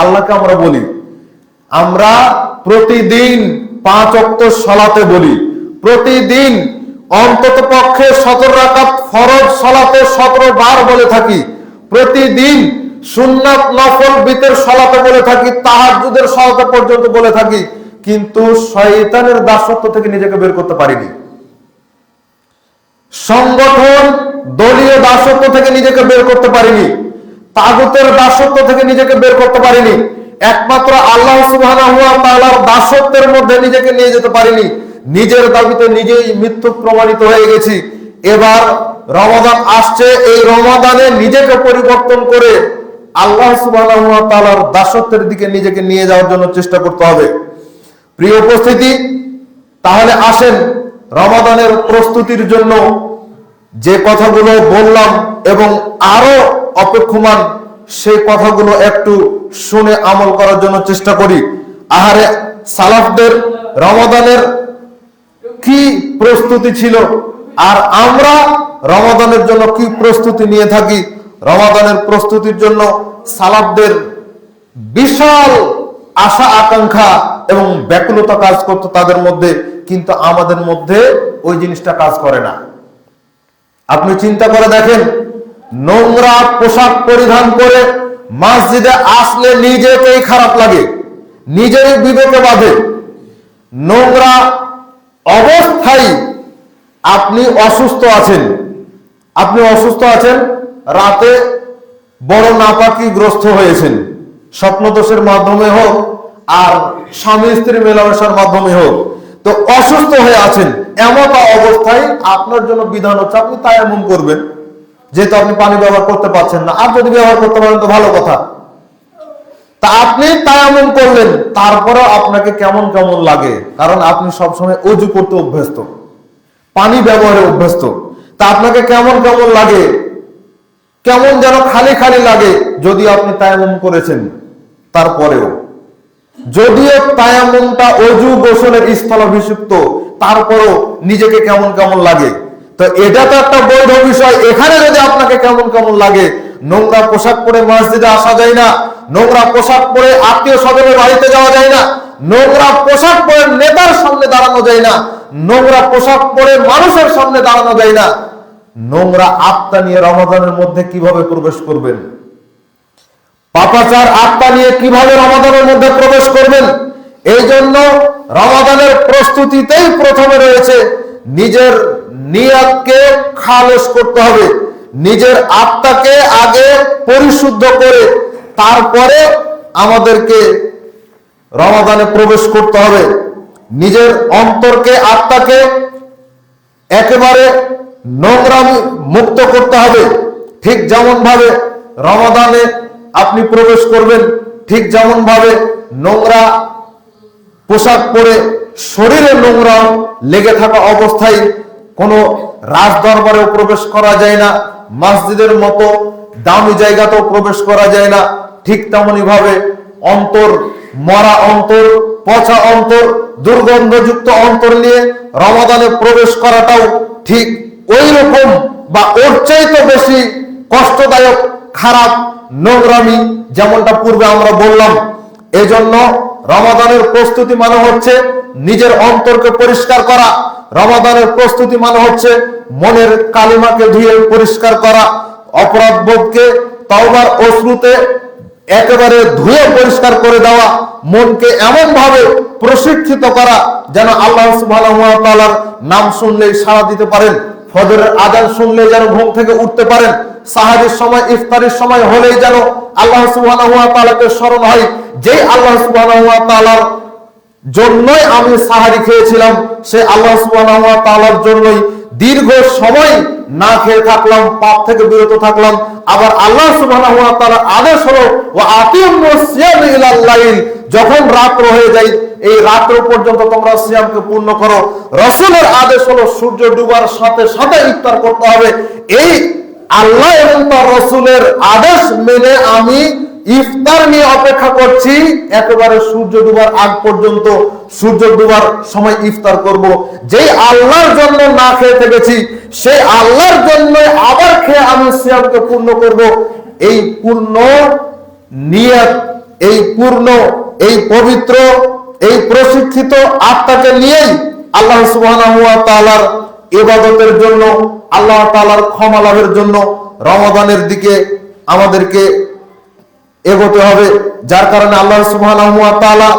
আল্লাহকে আমরা বলি। আমরা প্রতিদিন 5 ওয়াক্ত সালাতে বলি, প্রতিদিন অন্তত পক্ষে 17 রাকাত ফরজ সালাতে 17 বার বলে থাকি, প্রতিদিন সুন্নাত নফল বিতের সালাতে বলে থাকি, তাহাজ্জুদের সালাতে পর্যন্ত বলে থাকি, কিন্তু শয়তানের দাসত্ব থেকে নিজেকে বের করতে পারিনি। সংগঠন, দলীয় দাসত্ব থেকে নিজেকে বের করতে পারিনি, তাগুতের দাসত্ব থেকে নিজেকে বের করতে পারিনি, একমাত্র আল্লাহ সুবহানাহু ওয়া তাআলার দাসত্বের মধ্যে নিজেকে নিয়ে যেতে পারিনি। নিজের দাবিতে নিজেই মৃত্যু প্রমাণিত হয়ে গেছি। এবার রমাদান আসছে, এই রমাদানে নিজেকে পরিবর্তন করে আল্লাহ সুবহানাহু ওয়া তাআলার দাসত্বের দিকে নিজেকে নিয়ে যাওয়ার জন্য চেষ্টা করতে হবে। প্রিয় উপস্থিতি, তাহলে আসেন রমাদানের প্রস্তুতির জন্য যে কথাগুলো বললাম এবং আরো অপেক্ষমান সেই কথাগুলো একটু শুনে আমল করার জন্য চেষ্টা করি। আহারে সালাফদের রমাদানের কি প্রস্তুতি ছিল আর আমরা রমাদানের জন্য কি প্রস্তুতি নিয়ে থাকি। রমাদানের প্রস্তুতির জন্য সালাফদের বিশাল আশা আকাঙ্ক্ষা এবং ব্যাকুলতা কাজ করতো তাদের মধ্যে, কিন্তু আমাদের মধ্যে ওই জিনিসটা কাজ করে না। আপনি চিন্তা করে দেখেন, নোংরা পোশাক পরিধান করে মসজিদে আসলে নিজেকেই খারাপ লাগে, নিজেরই বিবেকে বাধে। নোংরা অবস্থায় আপনি অসুস্থ আছেন, রাতে বড় নাপাকিগ্রস্ত হয়েছেন, স্বপ্নদোষের মাধ্যমে হোক আর স্বামী স্ত্রী মেলামেশার মাধ্যমে হোক, তো অসুস্থ হয়ে আছেন, এমন অবস্থায় আপনার জন্য বিধান হচ্ছে আপনি তায়াম্মুম করবেন, যেহেতু আপনি পানি ব্যবহার করতে পারছেন না। আর যদি ব্যবহার করতে পারেন তো ভালো কথা। তা আপনি তায়াম্মুম করলেন, তারপরেও আপনাকে কেমন কেমন লাগে, কারণ আপনি সবসময় ওযু করতে অভ্যস্ত, পানি ব্যবহারে অভ্যস্ত। তা আপনাকে কেমন কেমন লাগে, কেমন যেন খালি খালি লাগে যদি আপনি তায়াম্মুম করেছেন। তারপরেও যদিও তায়াম্মুমটা ওযু গোসলের স্থলাভিষিক্ত, তারপরও নিজেকে কেমন কেমন লাগে। তো এটা তো একটা বৈধ বিষয়। এখানে যদি আপনাকে কেমন কেমন লাগে, নোংরা পোশাক পরে মসজিদে আসা যায় না, নোংরা পোশাক পরে আত্মীয় স্বজনের বাড়িতে যাওয়া যায় না, নোংরা পোশাক পরে নেতার সামনে দাঁড়ানো যায় না, নোংরা পোশাক পরে মানুষের সামনে দাঁড়ানো যায় না, নোংরা আত্মা নিয়ে রমাদানের মধ্যে কিভাবে প্রবেশ করবেন? পাপাচার আত্মা নিয়ে কিভাবে রমাদানের মধ্যে প্রবেশ করবেন? এই জন্য রমাদানের প্রস্তুতিতেই প্রথমে রয়েছে নিজের নিয়তকে খালেস করতে হবে, নিজের আত্মাকে আগে পরিশুদ্ধ করে তারপরে আমাদেরকে রমাদানে প্রবেশ করতে হবে। নিজের অন্তরকে, আত্মাকে একেবারে নোংরামি মুক্ত করতে হবে। ঠিক যেমন ভাবে রমাদানে আপনি প্রবেশ করবেন, ঠিক যেমন ভাবে নোংরা পোশাক পরে শরীরে নোংরা লেগে থাকা অবস্থায় কোনো রাজ দরবারেও প্রবেশ করা যায় না, মসজিদের মতো দামি জায়গাতেও প্রবেশ করা যায় না, ঠিক তেমনি ভাবে অন্তর, মরা অন্তর, পচা অন্তর, দুর্গন্ধযুক্ত অন্তর নিয়ে রমাদানে প্রবেশ করাটাও ঠিক ওই রকম বা ওর চাইতে বেশি কষ্টদায়ক, খারাপ, নোংরামি, যেমনটা পূর্বে আমরা বললাম। এজন্য রমাদানের প্রস্তুতি মানে হচ্ছে নিজের অন্তরকে পরিষ্কার করা, রমাদানের প্রস্তুতি মানে হচ্ছে মনের কালিমাকে ধুয়ে পরিষ্কার করা, অপরাধ বোধকে তওবার অশ্রুতে একেবারে ধুয়ে পরিষ্কার করে দেওয়া, মনকে এমন ভাবে প্রশিক্ষিত করা যেন আল্লাহ সুবহানাহু ওয়া তাআলার নাম শুনলেই সাড়া দিতে পারেন, ফজরের আযান শুনলেই যেন ঘুম থেকে উঠতে পারেন, সাহারির সময়, ইফতারের সময় হলেই যেন আল্লাহ সুবহানাহু ওয়া তাআলাকে স্মরণ হয়, যেই আল্লাহ সুবহানাহু ওয়া তাআলার জন্যই আমি সাহারি খেয়েছিলাম, সে আল্লাহ সুবহানাহু ওয়া তাআলার জন্যই দীর্ঘ সময় না খেয়ে থাকলাম, পাপ থেকে বিরত থাকলাম। আবার আল্লাহ সুবহানাহু ওয়া তাআলার আদেশ হলো ওয়া আতিমুস সিয়াম ইলাল লাইল, যখন রাত্র হয়ে যায় এই রাত্র পর্যন্ত তোমরা সিয়ামকে পূর্ণ করো। রাসূলের আদেশ হলো সূর্য ডুবার সাথে সাথে ইফতার করতে হবে। এই আল্লাহ এবং তার রাসূলের আদেশ মেনে আমি ইফতার নিয়ে অপেক্ষা করছি, একেবারে সূর্য ডুবার আগ পর্যন্ত, সূর্য ডুবার সময় ইফতার করব। যেই আল্লাহর জন্য না খেয়ে থেকেছি, সেই আল্লাহর জন্য আবার খেয়ে আমি সিয়ামকে পূর্ণ করব। এই পূর্ণ নিয়ত, এই পূর্ণ, এই পবিত্র, এই প্রশিক্ষিত আত্মাকে নিয়েই আল্লাহ সুবহানাহু ওয়া তাআলার ইবাদতের জন্য, আল্লাহ তাআলার ক্ষমা লাভের জন্য রমাদানের দিকে আমাদেরকে এগোতে হবে। যার কারণে আল্লাহ সুবহানাহু ওয়া তাআলা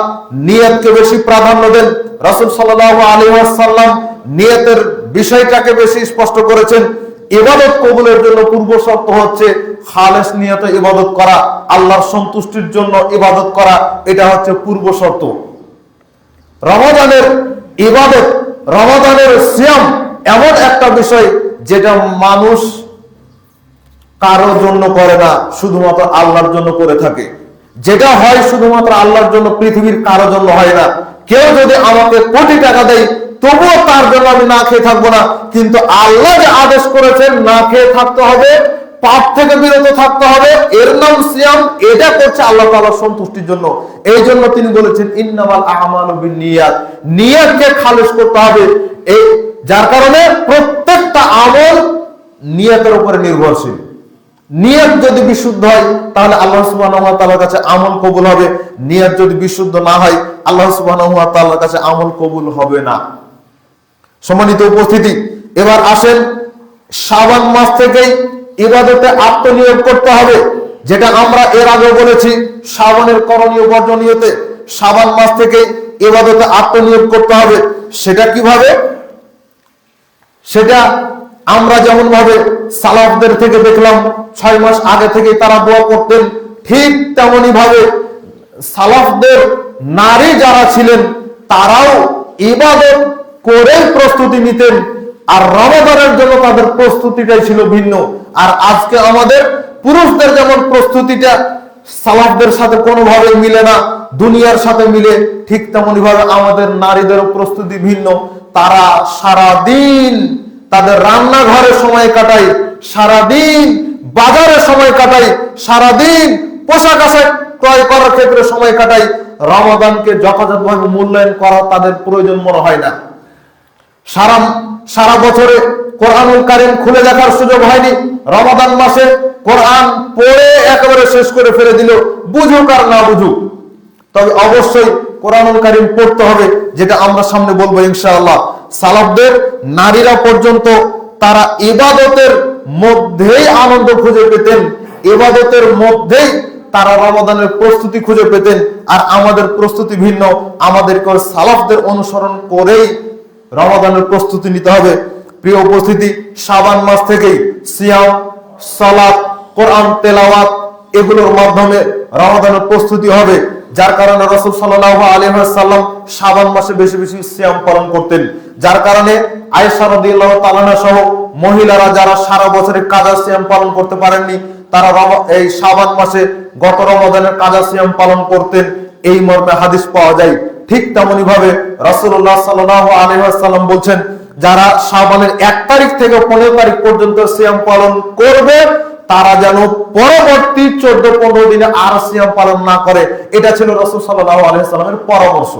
নিয়তকে বেশি প্রাধান্য দেন। রাসূল সাল্লাল্লাহু আলাইহি ওয়াসাল্লাম নিয়তের বিষয়টাকে বেশি স্পষ্ট করেছেন। ইবাদত কবুলের জন্য পূর্ব শর্ত হচ্ছে খালেস নিয়তে ইবাদত করা, আল্লাহর সন্তুষ্টির জন্য ইবাদত করা, এটা হচ্ছে পূর্ব শর্ত। রমাদানের ইবাদত, রমাদানের সিয়াম এমন একটা বিষয় যেটা মানুষ কারোর জন্য করে না, শুধুমাত্র আল্লাহর জন্য করে থাকে। যেটা হয় শুধুমাত্র আল্লাহর জন্য, পৃথিবীর কারোর জন্য হয় না। কেউ যদি আমাকে কোটি টাকা দেয় তবুও তার জন্য আমি না খেয়ে থাকবো না, কিন্তু আল্লাহ যে আদেশ করেছেন না খেয়ে থাকতে হবে, পাপ থেকে বিরত থাকতে হবে, এর নাম সিয়াম। এটা করছে আল্লাহ তাআলার সন্তুষ্টির জন্য। এই জন্য তিনি বলেছেন ইন্নামাল আ'মালু বিন্নিয়াত, নিয়তকে খালেস করতে হবে। এই যার কারণে প্রত্যেকটা আমল নিয়তের উপরে নির্ভরশীল। নিয়ত যদি বিশুদ্ধ হয় তাহলে আল্লাহ সুবহানাহু ওয়া তাআলার কাছে আমল কবুল হবে। নিয়ত যদি বিশুদ্ধ না হয় আল্লাহ সুবহানাহু ওয়া তাআলার কাছে আমল কবুল হবে না। সম্মানিত উপস্থিতি, এবার আসেন শাবান মাস থেকেই ইবাদতে আত্মনিয়োগ করতে হবে, যেটা আমরা এর আগে বলেছি শাবানের করণীয় বর্জনীয়তে। শাবান মাস থেকে ইবাদতে আত্মনিয়োগ করতে হবে। সেটা কিভাবে? সেটা আমরা যেমন ভাবে সালাফদের থেকে দেখলাম 6 মাস আগে থেকে তারা দোয়া করতেন, ঠিক তেমনি ভাবে সালাফদের নারী যারা ছিলেন তারাও ইবাদত করে প্রস্তুতি নিতেন, আর রমাদানের জন্য তাদের প্রস্তুতিটাই ছিল ভিন্ন। আর আজকে আমাদের পুরুষদের যেমন প্রস্তুতিটা সালাফদের সাথে কোনোভাবে মিলে না, দুনিয়ার সাথে মিলে, ঠিক তেমনি ভাবে আমাদের নারীদেরও প্রস্তুতি ভিন্ন। তারা সারাদিন তাদের রান্নাঘরে সময় কাটায়, সারাদিন বাজারে সময় কাটায়, সারাদিন পোশাক আশাক ক্রয় করার ক্ষেত্রে সময় কাটায়। রমাদানকে যথাযথভাবে মূল্যায়ন করা তাদের প্রয়োজন মনে হয় না। সারা বছরে কোরআনুল কারীম খুলে দেখার সুযোগ হয়নি, রমাদান মাসে কোরআন পড়ে একেবারে শেষ করে ফেলে দিল, বুঝুক আর না বুঝুক। তবে অবশ্যই কোরআনুল কারীম পড়তে হবে, যেটা আমরা সামনে বলবো ইনশাআল্লাহ। সালাফদের নারীরা পর্যন্ত তারা ইবাদতের মধ্যেই আনন্দ খুঁজে পেতেন, ইবাদতের মধ্যেই তারা রমাদানের প্রস্তুতি খুঁজে পেতেন। আর আমাদের প্রস্তুতি ভিন্ন, আমাদেরকে সালাফদের অনুসরণ করেই রমাদানের প্রস্তুতি নিতে হবে। প্রিয় উপস্থিতি, শাবান মাস থেকেই সিয়াম, সালাত, কোরআন তেলাওয়াত এগুলোর মাধ্যমে রমাদানের প্রস্তুতি হবে। যার কারণে রাসূল সাল্লাল্লাহু আলাইহি ওয়াসাল্লাম শাবান মাসে বেশি বেশি সিয়াম পালন করতেন। যার কারণে আয়েশা রাদিয়াল্লাহু তাআলা সহ মহিলারা যারা সারা বছরে কাজা সিয়াম পালন করতে পারেননি, তারা এই শাবান মাসে গত রমাদানের কাজা সিয়াম পালন করতেন, এই মর্মে হাদিস পাওয়া যায়। ঠিক তেমনি ভাবে রাসূলুল্লাহ সাল্লাল্লাহু আলাইহি ওয়াসাল্লাম বলছেন, যারা শাবানের 1 তারিখ থেকে 15 তারিখ পর্যন্ত সিয়াম পালন করবে তারা যেন পরবর্তী 14-15 দিনে আর সিয়াম পালন না করে। এটা ছিল রাসূল সাল্লাল্লাহু আলাইহি ওয়াসাল্লামের পরামর্শ।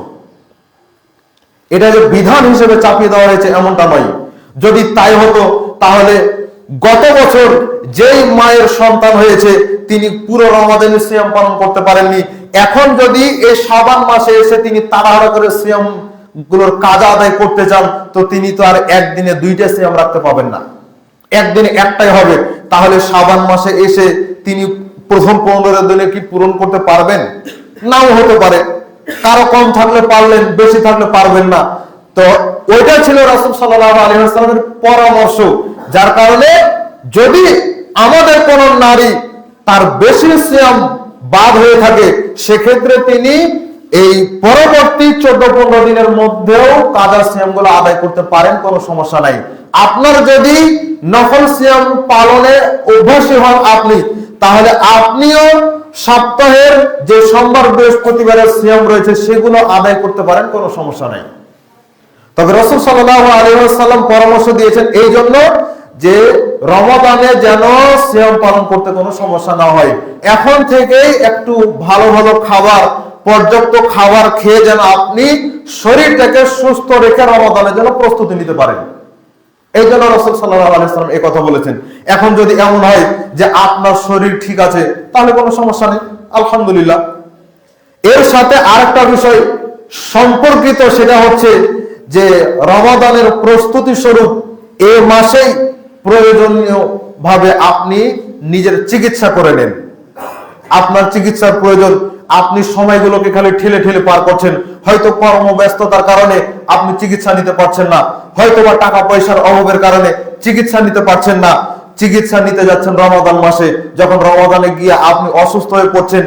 এটা যে বিধান হিসেবে চাপিয়ে দেওয়া হয়েছে এমনটা নয়। যদি তাই হতো তাহলে গত বছর যেই মায়ের সন্তান হয়েছে তিনি পুরো রমাদানের সিয়াম পালন করতে পারেননি, এখন যদি এই শাবান মাসে এসে তিনি তাড়াহুড়া করে সিয়াম গুলোর কাজা আদায় করতে চান, তো তিনি তো আর একদিনে 2টা সিয়াম রাখতে পাবেন না, একদিনে একটাই হবে। তাহলে শাবান মাসে এসে তিনি প্রথম 15 দিনে কি পূরণ করতে পারবেন? নাও হতে পারে, কারো কম থাকলে পারলেন, বেশি থাকলে পারবেন না। তো ওইটা ছিল রাসূল সাল্লাল্লাহু আলাইহি ওয়াসাল্লামের পরামর্শ। যার কারণে যদি আমাদের কোন নারী তার বেশি সিয়াম বাদ হয়ে থাকে, সেক্ষেত্রে তিনি এই পরবর্তী 14-15 দিনের মধ্যেও কাজা সিয়ামগুলো আদায় করতে পারেন, কোনো সমস্যা নাই। আপনার যদি নফল সিয়াম পালনে অভ্যাসী হন আপনি, তাহলে আপনিও সপ্তাহের যে সোমবার বৃহস্পতিবারের সিয়াম রয়েছে সেগুলো আদায় করতে পারেন, কোনো সমস্যা নাই। তবে রাসূল সাল্লাল্লাহু আলাইহি ওয়াসাল্লাম পরামর্শ দিয়েছেন এই জন্য যে রমাদানে যেন সিয়াম পালন করতে কোনো সমস্যা না হয়। এখন থেকেই একটু ভালো ভালো খাবার, পর্যাপ্ত খাবার খেয়ে যেন আপনি শরীরটাকে সুস্থ রেখে রমাদানের জন্য প্রস্তুতি নিতে পারেন। এই জন্য রাসূল সাল্লাল্লাহু আলাইহি ওয়াসাল্লাম এই কথা বলেছেন। এখন যদি এমন হয় যে আপনার শরীর ঠিক আছে, তাহলে কোনো সমস্যা নেই, আলহামদুলিল্লাহ। এর সাথে আরেকটা বিষয় সম্পর্কিত, সেটা হচ্ছে যে রমাদানের প্রস্তুতি স্বরূপ এই মাসেই প্রয়োজনীয় ভাবে আপনি নিজের চিকিৎসা করে নেন। আপনার চিকিৎসার প্রয়োজন, আপনি সময়গুলোকে খালি ঠেলে ঠেলে পার করছেন। হয়তো কর্মব্যস্ততার কারণে আপনি চিকিৎসা নিতে পারছেন না, হয়তো বা টাকা পয়সার অভাবের কারণে চিকিৎসা নিতে পারছেন না। চিকিৎসা নিতে যাচ্ছেন রমাদান মাসে, যখন রমাদানে গিয়ে আপনি অসুস্থ হয়ে পড়ছেন,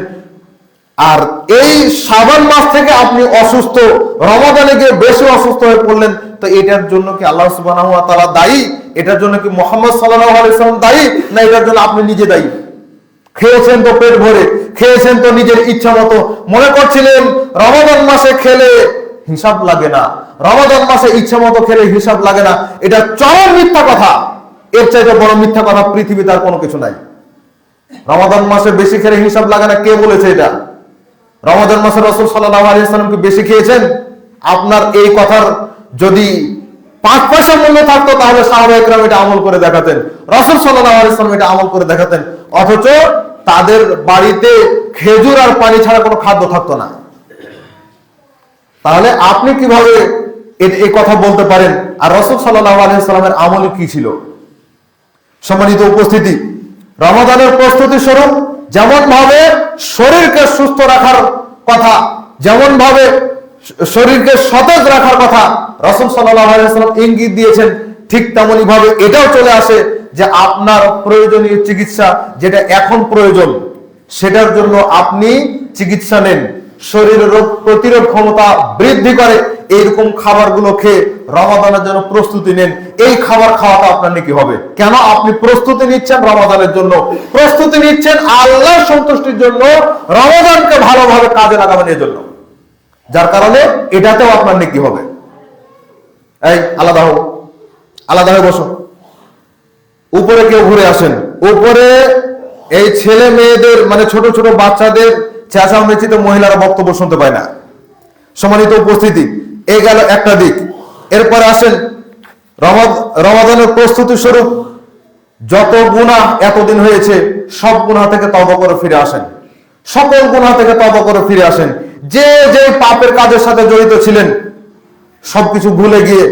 আর এই শাবান মাস থেকে আপনি অসুস্থ, রমাদানে গিয়ে বেশি অসুস্থ হয়ে পড়লেন, তো এটার জন্য কি আল্লাহ সুবহানাহু ওয়া তাআলা দায়ী? এটার জন্য কি মুহাম্মদ সাল্লাল্লাহু আলাইহি ওয়াসাল্লাম দায়ী? না এটার জন্য আপনি নিজে দায়ী? খেয়েছেন তো পেট ভরে, খেয়েছেন তো নিজের ইচ্ছা মতো, মনে করছিলেন রমাদান মাসে খেলে হিসাব লাগে না, রমাদান মাসে ইচ্ছা মতো খেলে হিসাব লাগে না। এটা চরম মিথ্যা কথা। এর চাইতে বড় মিথ্যা কথা পৃথিবীতে আর কোনো কিছু নাই। রমাদান মাসে বেশি খেলে হিসাব লাগে না, কে বলেছে এটা? রমাদান মাসে রাসূল সাল্লাল্লাহু আলাইহি ওয়াসাল্লাম কি বেশি খেয়েছেন? আপনার এই কথার যদি 5 পয়সা মূল্য থাকতো তাহলে সাহাবায়ে কেরাম এটা আমল করে দেখাতেন, রাসূল সাল্লাল্লাহু আলাইহি ওয়াসাল্লাম এটা আমল করে দেখাতেন। অথচ তাদের বাড়িতে খেজুর আর পানি ছাড়া কোনো খাদ্য থাকতো না। তাহলে আপনি কিভাবে এই কথা বলতে পারেন? আর রাসূল সাল্লাল্লাহু আলাইহি ওয়াসাল্লামের আমল কি ছিল? সম্মানিত উপস্থিতি, রমাদানের প্রস্তুতি স্বরূপ যেমন ভাবে শরীরকে সুস্থ রাখার কথা, যেমন ভাবে শরীরকে সতেজ রাখার কথা রাসূল সাল্লাল্লাহু আলাইহি ওয়াসাল্লাম ইঙ্গিত দিয়েছেন, ঠিক তেমনি ভাবে এটাও চলে আসে যে আপনার প্রয়োজনীয় চিকিৎসা যেটা এখন প্রয়োজন, সেটার জন্য আপনি চিকিৎসা নেন। শরীরের রোগ প্রতিরোধ ক্ষমতা বৃদ্ধি করে এইরকম খাবারগুলো খেয়ে রমাদানের জন্য প্রস্তুতি নেন। এই খাবার খাওয়াটা আপনার নাকি হবে কেন? আপনি প্রস্তুতি নিচ্ছেন রমাদানের জন্য, প্রস্তুতি নিচ্ছেন আল্লাহর সন্তুষ্টির জন্য, রমাদানকে ভালোভাবে কাজে লাগানোর জন্য, যার কারণে এটাতেও আপনার নাকি হবে। এই আলাদা হোক, আলাদা হয়ে বসো। উপরে কেউ ঘুরে আসেন। উপরে এই ছেলে মেয়েদের মানে ছোট ছোট বাচ্চাদের চেঁচামেচিতে মহিলারা বক্তব্য শুনতে পায় না। সম্মানিত উপস্থিতি, এই গেল একটা দিক। এরপরে আসেন রমাদানের প্রস্তুতি স্বরূপ যত গুনাহ এতদিন হয়েছে সব গুনাহ থেকে তওবা করে ফিরে আসেন, সকল গুনাহ থেকে তওবা করে ফিরে আসেন। যে যে পাপের কাজের সাথে জড়িত ছিলেন সবকিছু ভুলে গিয়ে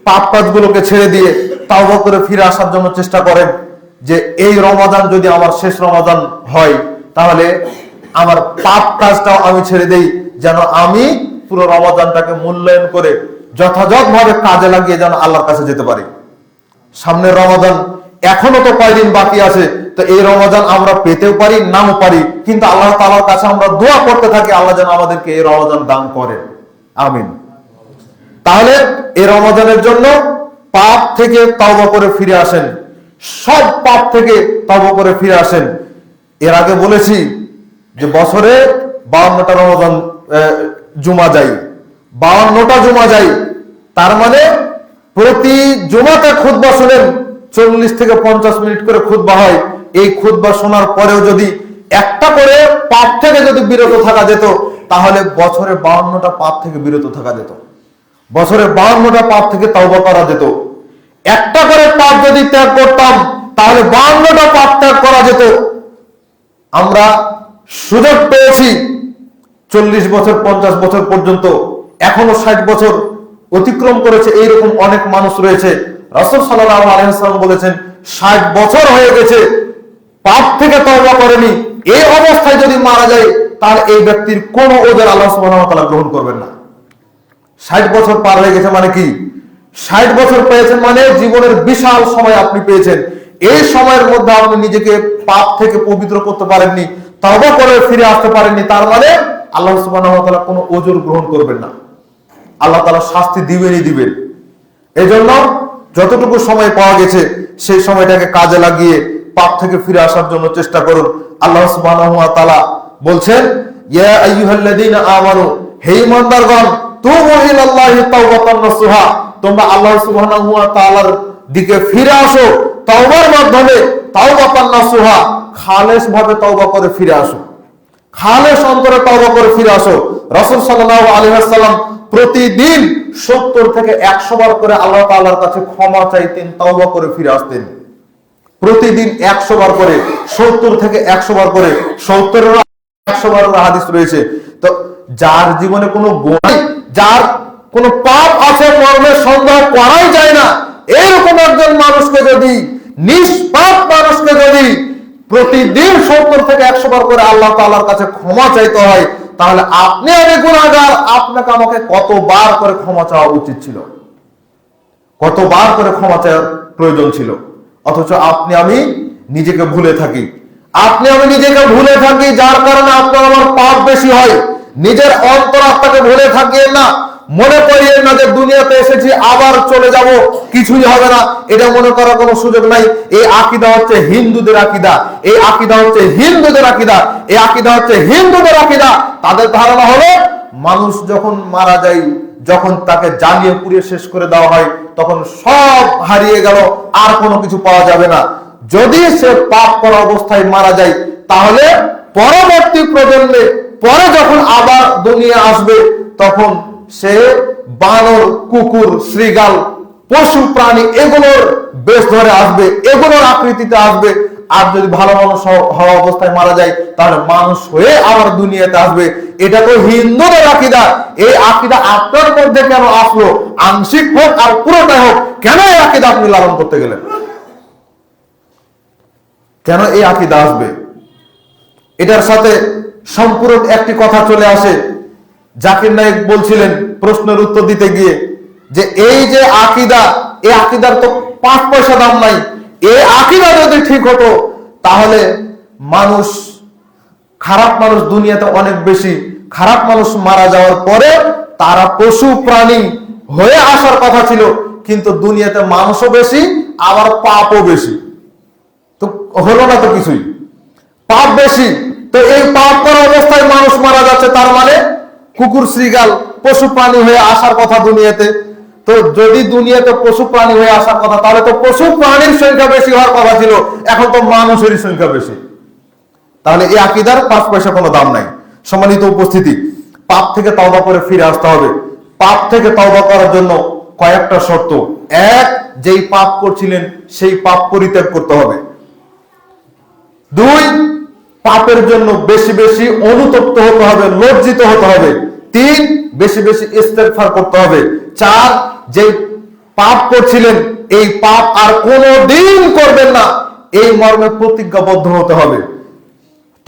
পাপ কাজগুলোকে ছেড়ে দিয়ে তওবা করে ফিরে আসার জন্য চেষ্টা করেন যে এই রমাদান যদি আমার শেষ রমাদান হয় তাহলে আমার পাপ কাজটাও আমি ছেড়ে দেই, যেন আমি পুরো রমাদানটাকে মূল্যায়ন করে যথাযথভাবে কাজে লাগিয়ে যেন আল্লাহর কাছে যেতে পারি। সামনের রমাদান এখনো তো কয়দিন বাকি আছে, তো এই রমাদান আমরা পেতেও পারি নাও পারি, কিন্তু আল্লাহ তাআলার কাছে আমরা দোয়া করতে থাকি আল্লাহ যেন আমাদেরকে এই রমাদান দান করেন, আমিন। তাহলে এই রমাদানের জন্য পাপ থেকে তওবা করে ফিরে আসেন, সব পাপ থেকে তওবা করে ফিরে আসেন। এর আগে বলেছি যে বছরে 52টা রমাদান জুমা যায়, 52টা জুমা যায়, তার মানে প্রতি জুমাতে খুতবা শুনেন, 40 থেকে 50 মিনিট করে খুতবা হয়। এই খুতবা শোনার পরেও যদি একটা করে পাপ থেকে যদি বিরত থাকা যেত তাহলে বছরে 52টা পাপ থেকে বিরত থাকা যেত, বছরে 52টা পাপ থেকে তওবা করা যেত। একটা করে পাপ যদি ত্যাগ করতাম তাহলে 52টা পাপ ত্যাগ করা যেত। আমরা সুযোগ পেয়েছি 40 বছর 50 বছর পর্যন্ত, এখনো 60 বছর অতিক্রম করেছে এইরকম অনেক মানুষ রয়েছে। রাসূল সাল্লাল্লাহু আলাইহি ওয়াসাল্লাম বলেছেন 60 বছর হয়ে গেছে পাপ থেকে তওবা করেনি, এই অবস্থায় যদি মারা যায় তাহলে এই ব্যক্তির কোনো ওজর আল্লাহ সুবহানাহু ওয়া তাআলা গ্রহণ করবেন না। 60 বছর পার হয়ে গেছে মানে কি? 60 বছর পেয়েছেন মানে জীবনের বিশাল সময় আপনি পেয়েছেন। এই সময়ের মধ্যে আপনি নিজেকে পাপ থেকে পবিত্র করতে পারেননি, তওবা করে ফিরে আসতে পারেননি, তার মানে আল্লাহ সুবহানাহু ওয়া তাআলা কোনো ওজর গ্রহণ করবেন না, আল্লাহ তাআলা শাস্তি দিবেনই দিবেন। এজন্য যতটুকু সময় পাওয়া গেছে সেই সময়টাকে কাজে লাগিয়ে পাপ থেকে ফিরে আসার জন্য চেষ্টা করুন। আল্লাহ সুবহানাহু ওয়া তাআলা বলছেন, ইয়া আইয়ুহাল্লাযীনা আমানু, হে ঈমানদারগণ, তুবু ইলাল্লাহি তাওবাতান নাসুহা, তোমরা আল্লাহ সুবহানাহু ওয়া তাআলার দিকে ফিরে আসো তওবার মাধ্যমে, তাওবাতান নাসুহা, খালেস ভাবে তওবা করে ফিরে আসো, খালেস অন্তরে তওবা করে ফিরে আসো। রাসূল সাল্লাল্লাহু আলাইহি ওয়াসাল্লাম প্রতিদিন 70 থেকে 100 বার করে আল্লাহ তাআলার কাছে ক্ষমা চাইতেন, তওবা করে ফিরে আসতেন। প্রতিদিন 100 বার করে, 70 থেকে 100 বার করে, 70 এর 100 বার হাদিস রয়েছে। তো যার জীবনে কোনো গুনাহ, যার কোনো পাপ আছে মর্মে সন্দেহ করাই যায় না, এরকম একজন মানুষকে যদি, নিষ্পাপ মানুষকে যদি প্রতিদিন 70 থেকে 100 বার করে আল্লাহ তাআলার কাছে ক্ষমা চাইতে হয়, তাহলে আপনি আমি গুনাহগার, আপনাকে আমাকে কতবার করে ক্ষমা চাওয়া উচিত ছিল, কতবার করে ক্ষমা চাওয়ার প্রয়োজন ছিল। অথচ আপনি আমি নিজেকে ভুলে থাকি, আপনি আমি নিজেকে ভুলে থাকি, যার কারণে আপনার আমার পাপ বেশি হয়। নিজের অন্তরাত্মাকে ভুলে থাকিয়েন না, মনে করিয়েন না যে দুনিয়াতে এসেছি আবার চলে যাব, কিছুই হবে না, এটা মনে করার কোনো সুযোগ নাই। এই আকীদা হচ্ছে হিন্দুদের আকীদা, এই আকীদা হচ্ছে হিন্দুদের আকীদা, এই আকীদা হচ্ছে হিন্দুদের আকীদা। তাদের ধারণা হলো মানুষ যখন মারা যায়, যখন তাকে জ্বালিয়ে পুড়িয়ে শেষ করে দেওয়া হয়, তখন সব হারিয়ে গেল, আর কোনো কিছু পাওয়া যাবে না। যদি সে পাপ করা অবস্থায় মারা যায়, তাহলে পরবর্তী প্রজন্মে পরে যখন আবার দুনিয়া আসবে, তখন সে বানর, কুকুর, শৃগাল, পশু প্রাণী এগুলোর বেশ ধরে আসবে, এগুলোর আকৃতিতে আসবে। আর যদি ভালো মানুষ হওয়া অবস্থায় মারা যায়, তাহলে মানুষ হয়ে আবার দুনিয়াতে আসবে। এটা তো হিন্দুদের আকীদা। এই আকীদা আপনার মধ্যে কেন আসলো? আংশিক হোক আর পুরোটাই হোক, কেন এই আকীদা আপনি লালন করতে গেলেন? কেন এই আকীদা আসবে? এটার সাথে সম্পূরক একটি কথা চলে আসে। জাকির নায়েক বলছিলেন প্রশ্নের উত্তর দিতে গিয়ে যে এই যে আকীদা, এই আকীদার তো 5 পয়সা দাম নাই। এই আকীদা যদি ঠিক হতো, তাহলে মানুষ, খারাপ মানুষ দুনিয়াতে অনেক বেশি, খারাপ মানুষ মারা যাওয়ার পরে তারা পশু প্রাণী হয়ে আসার কথা ছিল, কিন্তু দুনিয়াতে মানুষও বেশি, আবার পাপও বেশি। তো হলো না তো কিছুই, পাপ বেশি। তো এই পাপ করা অবস্থায় মানুষ মারা যাচ্ছে, তার মানে কুকুর, শৃগাল, পশু প্রাণী হয়ে আসার কথা দুনিয়াতে। তো যদি দুনিয়াতে পশু প্রাণী হয়ে আসার কথা, তাহলে তো পশু প্রাণীর সংখ্যা বেশি হওয়ার কথা ছিল, এখন তো মানুষেরই সংখ্যা বেশি। তাহলে এই আকীদার 5 পয়সা কোনো দাম নাই। সম্মানিত উপস্থিতি, পাপ থেকে তওবা করে ফিরে আসতে হবে। পাপ থেকে তওবা করার জন্য কয়েকটা শর্ত। এক, যেই পাপ করছিলেন সেই পাপ পরিত্যাগ করতে হবে। 2, পাপের জন্য বেশি বেশি অনুতপ্ত হতে হবে, লজ্জিত হতে হবে। 3, বেশি বেশি ইস্তেগফার করতে হবে। 4, যে পাপ করছিলেন এই পাপ আর কোনোদিন করবেন না, এই মর্মে প্রতিজ্ঞাবদ্ধ হতে হবে।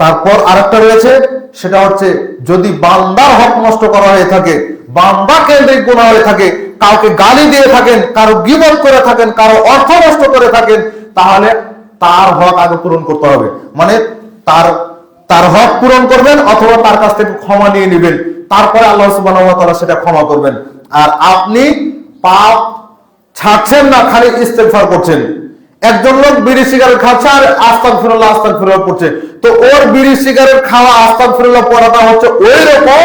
তারপর আরেকটা রয়েছে, সেটা হচ্ছে যদি বান্দার হক নষ্ট করা হয়ে থাকে, বান্দা কেন্দ্রিক গুনাহ হয়ে থাকে, কাউকে গালি দিয়ে থাকেন, কারো গীবত করে থাকেন, কারো অর্থ নষ্ট করে থাকেন, তাহলে তার হক আগে পূরণ করতে হবে। মানে তার হক পূরণ করবেন, অথবা তার কাছ থেকে ক্ষমা নিয়ে নেবেন, তারপরে আল্লাহ সুবহানাহু ওয়া তাআলা সেটা ক্ষমা করবেন। আর আপনি পাপ ছাড়ছেন না, খালি ইস্তেগফার করছেন। একজন লোক বিড়ি সিগারেট খাচ্ছে আর আস্তাগফিরুল্লাহ আস্তাগফিরুল্লাহ পড়ছে, তো ওর বিড়ি সিগারেট খাওয়া, আস্তাগফিরুল্লাহ পড়াটা হচ্ছে ওই রকম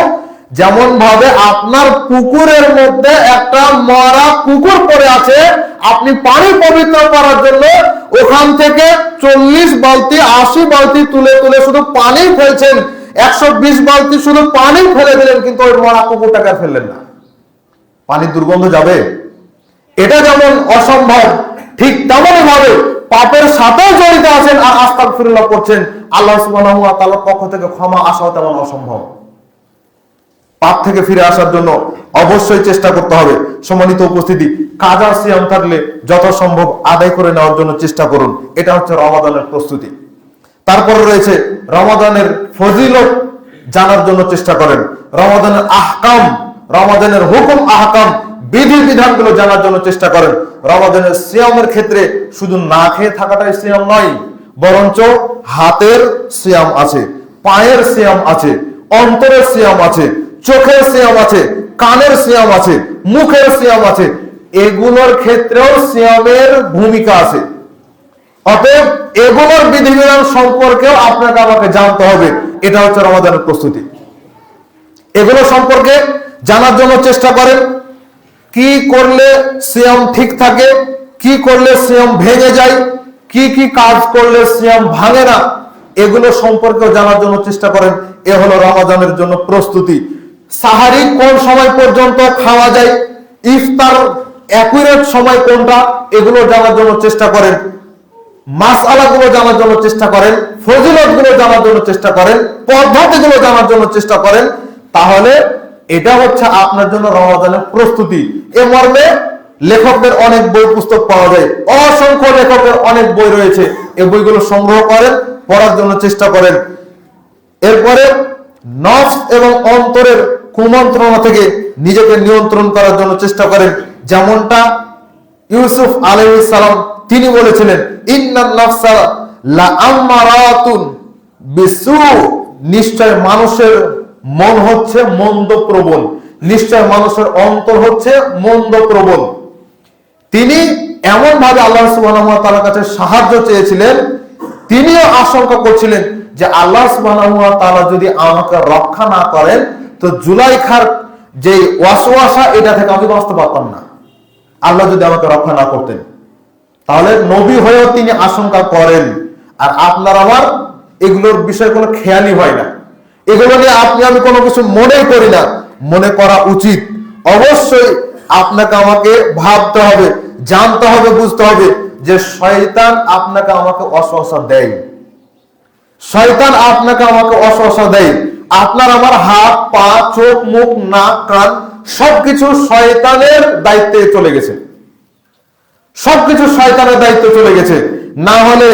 যেমন ভাবে আপনার পুকুরের মধ্যে একটা মরা কুকুর পড়ে আছে, আপনি পানি পবিত্র করার জন্য ওখান থেকে 40 বালতি 80 বালতি তুলে তুলে শুধু পানি ফেলছেন, 120 বালতি শুধু পানি ফেলে দিলেন, কিন্তু ওই মরা কুকুরটাকে ফেললেন না। পানির দুর্গন্ধ যাবে? এটা যেমন অসম্ভব, ঠিক তেমনই ভাবে পাপের সাথে জড়িত আছেন আর আস্তাগফিরুল্লাহ করছেন, আল্লাহ সুবহানাহু ওয়া তাআলার পক্ষ থেকে ক্ষমা আসাও তেমন অসম্ভব। পাপ থেকে ফিরে আসার জন্য অবশ্যই চেষ্টা করতে হবে। সম্মানিত উপস্থিতি, কাজা সিয়াম থাকলে যত সম্ভব আদায় করে নেওয়ার জন্য চেষ্টা করুন। এটা হচ্ছে রমাদানের প্রস্তুতি। তারপরে রয়েছে রমাদানের ফজিলত জানার জন্য চেষ্টা করেন, রমাদানের আহকাম, রমাদানের হুকুম আহকাম, বিধি বিধানগুলো জানার জন্য চেষ্টা করেন। রমাদানের সিয়ামের ক্ষেত্রে শুধু না খেয়ে থাকাটাই সিয়াম নয়, বরঞ্চ হাতের সিয়াম আছে, পায়ের সিয়াম আছে, অন্তরের সিয়াম আছে, চোখের সিয়াম আছে, কানের সিয়াম আছে, মুখের সিয়াম আছে, এগুলোর ক্ষেত্রেও সিয়ামের ভূমিকা আছে। অতএব এগুলোর বিধিবিধান সম্পর্কেও আপনাকে আমাকে জানতে হবে। এটা হচ্ছে রমাদানের প্রস্তুতি। এগুলো সম্পর্কে জানার জন্য চেষ্টা করেন, কি করলে সিয়াম ঠিক থাকে, কি করলে সিয়াম ভেঙে যায়, কি কি কাজ করলে সিয়াম ভাঙে না, এগুলো সম্পর্কেও জানার জন্য চেষ্টা করেন। এ হলো রমাদানের জন্য প্রস্তুতি। সাহারি কোন সময় পর্যন্ত খাওয়া যায়, ইফতার অ্যাকুরেট সময় কোনটা, এগুলো জানার জন্য চেষ্টা করেন। মাসআলাগুলো জানার জন্য চেষ্টা করেন, ফজিলতগুলো জানার জন্য চেষ্টা করেন, পদ্ধতিগুলো জানার জন্য চেষ্টা করেন। তাহলে এটা হচ্ছে আপনার জন্য রমাদানের প্রস্তুতি। এ মর্মে লেখকদের অনেক বই পুস্তক পাওয়া যায়, অসংখ্য লেখকের অনেক বই রয়েছে। এই বইগুলো সংগ্রহ করেন, পড়ার জন্য চেষ্টা করেন। এরপরে নফস এবং অন্তরের কুমন্ত্রণা থেকে নিজেকে নিয়ন্ত্রণ করার জন্য চেষ্টা করেন। যেমনটা ইউসুফ আলাইহিস সালাম তিনি বলেছিলেন, ইন্নান নাফসা লাআম্মারাতুন বিসু, নিশ্চয় মানুষের মন হচ্ছে মন্দ প্রবণ, নিশ্চয় মানুষের অন্তর হচ্ছে মন্দ প্রবণ। তিনি এমন ভাবে আল্লাহ সুবহানাহু ওয়া তাআলার কাছে সাহায্য চেয়েছিলেন, তিনিও আশঙ্কা করছিলেন যে আল্লাহ সুবহানাহু ওয়া তাআলা যদি আমাকে রক্ষা না করেন তো জুলাইখার যে ওয়াসওয়াসা এটা থেকে আমি বাঁচতে পারতাম না, আল্লাহ যদি আমাকে রক্ষা না করতেন। তাহলে নবী হয়েও তিনি আশঙ্কা করেন। আর আপনার আমার এগুলোর বিষয় কোনো খেয়ালই হয় না, এগুলো নিয়ে আপনি আমি কোনো কিছু মনেই করি না। মনে করা উচিত। অবশ্যই আপনাকে আমাকে ভাবতে হবে, জানতে হবে, বুঝতে হবে যে শয়তান আপনাকে আমাকে ওয়াসওয়াসা দেয়, শয়তান আপনাকে আমাকে ওয়াসওয়াসা দেয়। আপনার আমার হাত, পা, চোখ, মুখ, নাক, কান সবকিছু শয়তানের দায়িত্বে চলে গেছে, সবকিছু শয়তানের দায়িত্বে চলে গেছে। না হলে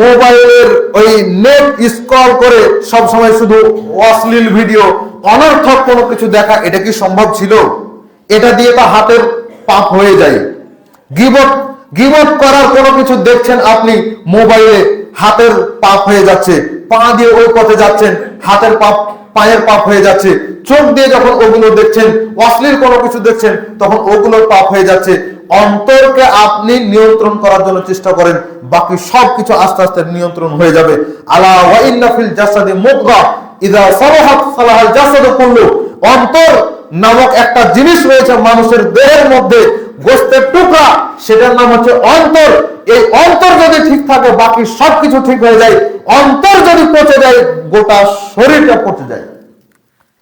মোবাইলের ওই নেট স্ক্রল করে সব সময় শুধু অশ্লীল ভিডিও, অনর্থক কোনো কিছু দেখা, এটা কি সম্ভব ছিল? এটা দিয়ে তো হাতের পাপ হয়ে যায়। গীবত করার কোনো কিছু দেখছেন আপনি মোবাইলে, হাতের পাপ হয়ে যাচ্ছে, পা দিয়ে ওই পথে যাচ্ছেন, হাতের পাপ, পায়ের পাপ হয়ে যাচ্ছে। চোখ দিয়ে যখন ওগুলো দেখছেন, অশ্লীল কোনো কিছু দেখছেন, তখন ওগুলোর পাপ হয়ে যাচ্ছে। অন্তরকে আপনি নিয়ন্ত্রণ করার জন্য চেষ্টা করেন, বাকি সবকিছু আস্তে আস্তে নিয়ন্ত্রণ হয়ে যাবে। আলা ওয়া ইন্না ফিল জাসাদি মুদগা ইযা সালাহাত সালাহাল জাসাদু কুল্লু। অন্তর নামক একটা জিনিস রয়েছে মানুষের দেহের মধ্যে, গোশতের টুকরা, সেটার নাম হচ্ছে অন্তর। এই অন্তর যদি ঠিক থাকে বাকি সবকিছু ঠিক হয়ে যায়। অন্তর যদি পচে যায় গোটা শরীরটা পচে যায়।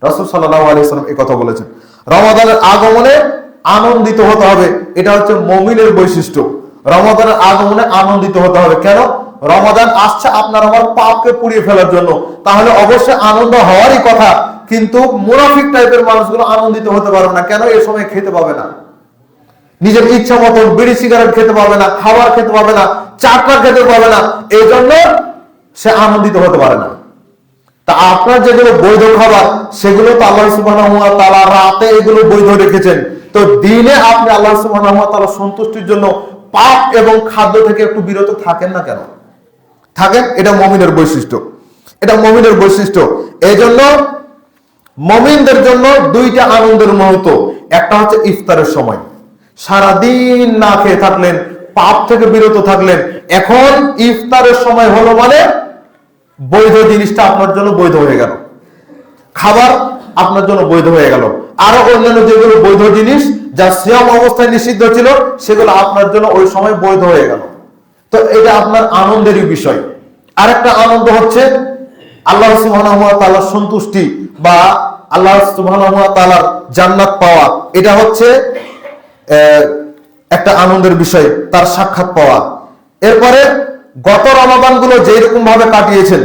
রাসূল সাল্লাল্লাহু আলাইহি ওয়াসাল্লাম এই কথা বলেছেন। রমাদানের আগমনে আনন্দিত হতে হবে, এটা হচ্ছে মুমিনের বৈশিষ্ট্য। রমাদানের আগমনে আনন্দিত হতে হবে। কেন? রমাদান আসছে আপনার আমার পাপকে পুড়িয়ে ফেলার জন্য, তাহলে অবশ্যই আনন্দ হওয়ারই কথা। কিন্তু মুনাফিক টাইপের মানুষগুলো আনন্দিত হতে পারবে না। কেন? এই সময় খেতে পাবে না, নিজের ইচ্ছা মতো বিড়ি সিগারেট খেতে পাবে না, খাবার খেতে পাবে না, চাকরা খেতে পাবে না, এই জন্য সে আনন্দিত হতে পারে না। তা আপনার যেগুলো বৈধ খাবার সেগুলো তো আল্লাহ সুবহানাহু ওয়া তাআলা রাতে এগুলো বৈধ রেখেছেন, তো দিনে আপনি আল্লাহ সুবহানাহু ওয়া তাআলা সন্তুষ্টির জন্য পাপ এবং খাদ্য থেকে একটু বিরত থাকেন না কেন? থাকেন। এটা মুমিনের বৈশিষ্ট্য, এটা মুমিনের বৈশিষ্ট্য। এই জন্য মুমিনদের জন্য দুইটা আনন্দের মুহূর্ত। একটা হচ্ছে ইফতারের সময়, সারাদিন না খেয়ে থাকলেন, পাপ থেকে বিরত থাকলেন, এখন ইফতারের সময় হলো মানে বৈধ জিনিসটা আপনার জন্য বৈধ হয়ে গেল, খাবার আপনার জন্য বৈধ হয়ে গেল। আরো অন্যান্য যেগুলো বৈধ জিনিস যা সিয়াম অবস্থায় নিষিদ্ধ ছিল সেগুলো আপনার জন্য ওই সময় বৈধ হয়ে গেল। তো এটা আপনার আনন্দেরই বিষয়। আরেকটা আনন্দ হচ্ছে আল্লাহ সুবহানাহু ওয়া তাআলার সন্তুষ্টি বা আল্লাহ সুবহানাহু ওয়া তাআলার জান্নাত পাওয়া। এটা হচ্ছে একটা আনন্দের বিষয়, তার সাক্ষাৎ পাওয়া। এরপরে গত রমাদান গুলো যেরকম ভাবে কাটিয়েছেন,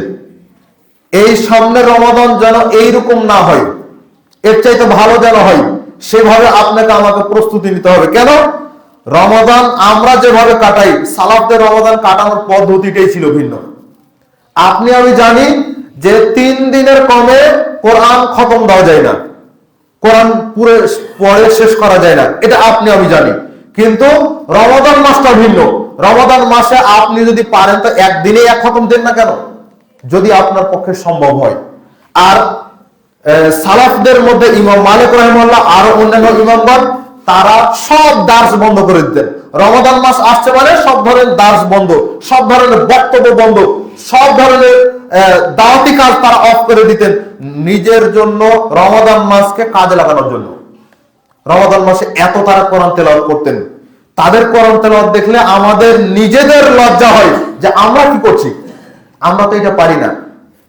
এই সামনের রমাদান যেন এইরকম না হয়, এর চাইতে ভালো যেন হয়, সেভাবে আপনাকে আমাকে প্রস্তুতি নিতে হবে। কেন? রমাদান আমরা যেভাবে কাটাই, সালাফদের রমাদান কাটানোর পদ্ধতিটাই ছিল ভিন্ন। আপনি আমি জানি যে 3 দিনের কমে কোরআন খতম দেওয়া যায় না, কোরআন পুরো পড়ে শেষ করা যায় না, এটা আপনি আমি জানি। কিন্তু রমাদান মাসটা ভিন্ন। রমাদান মাসে আপনি যদি পারেন তো একদিনে এক খতম দেন না কেন, যদি আপনার পক্ষে সম্ভব হয়। আর সালাফদের মধ্যে ইমাম মালিক রাহিমাহুল্লাহ আরো অন্যান্য ইমামগণ তারা সব দার্স বন্ধ করে দিতেন। রমাদান মাস আসছে মানে সব ধরনের দার্স বন্ধ, সব ধরনের বক্তব্য বন্ধ, সব ধরনের দাওয়াতি কাজ তারা অফ করে দিতেন নিজের জন্য, রমাদান মাসকে কাজে লাগানোর জন্য। রমাদান মাসে এত তারা কোরআন তেলাওয়াত করতেন, তাদের কোরআন তেলাওয়াত দেখলে আমাদের নিজেদের লজ্জা হয় যে আমরা কি করছি, আমরা তো এটা পারি না।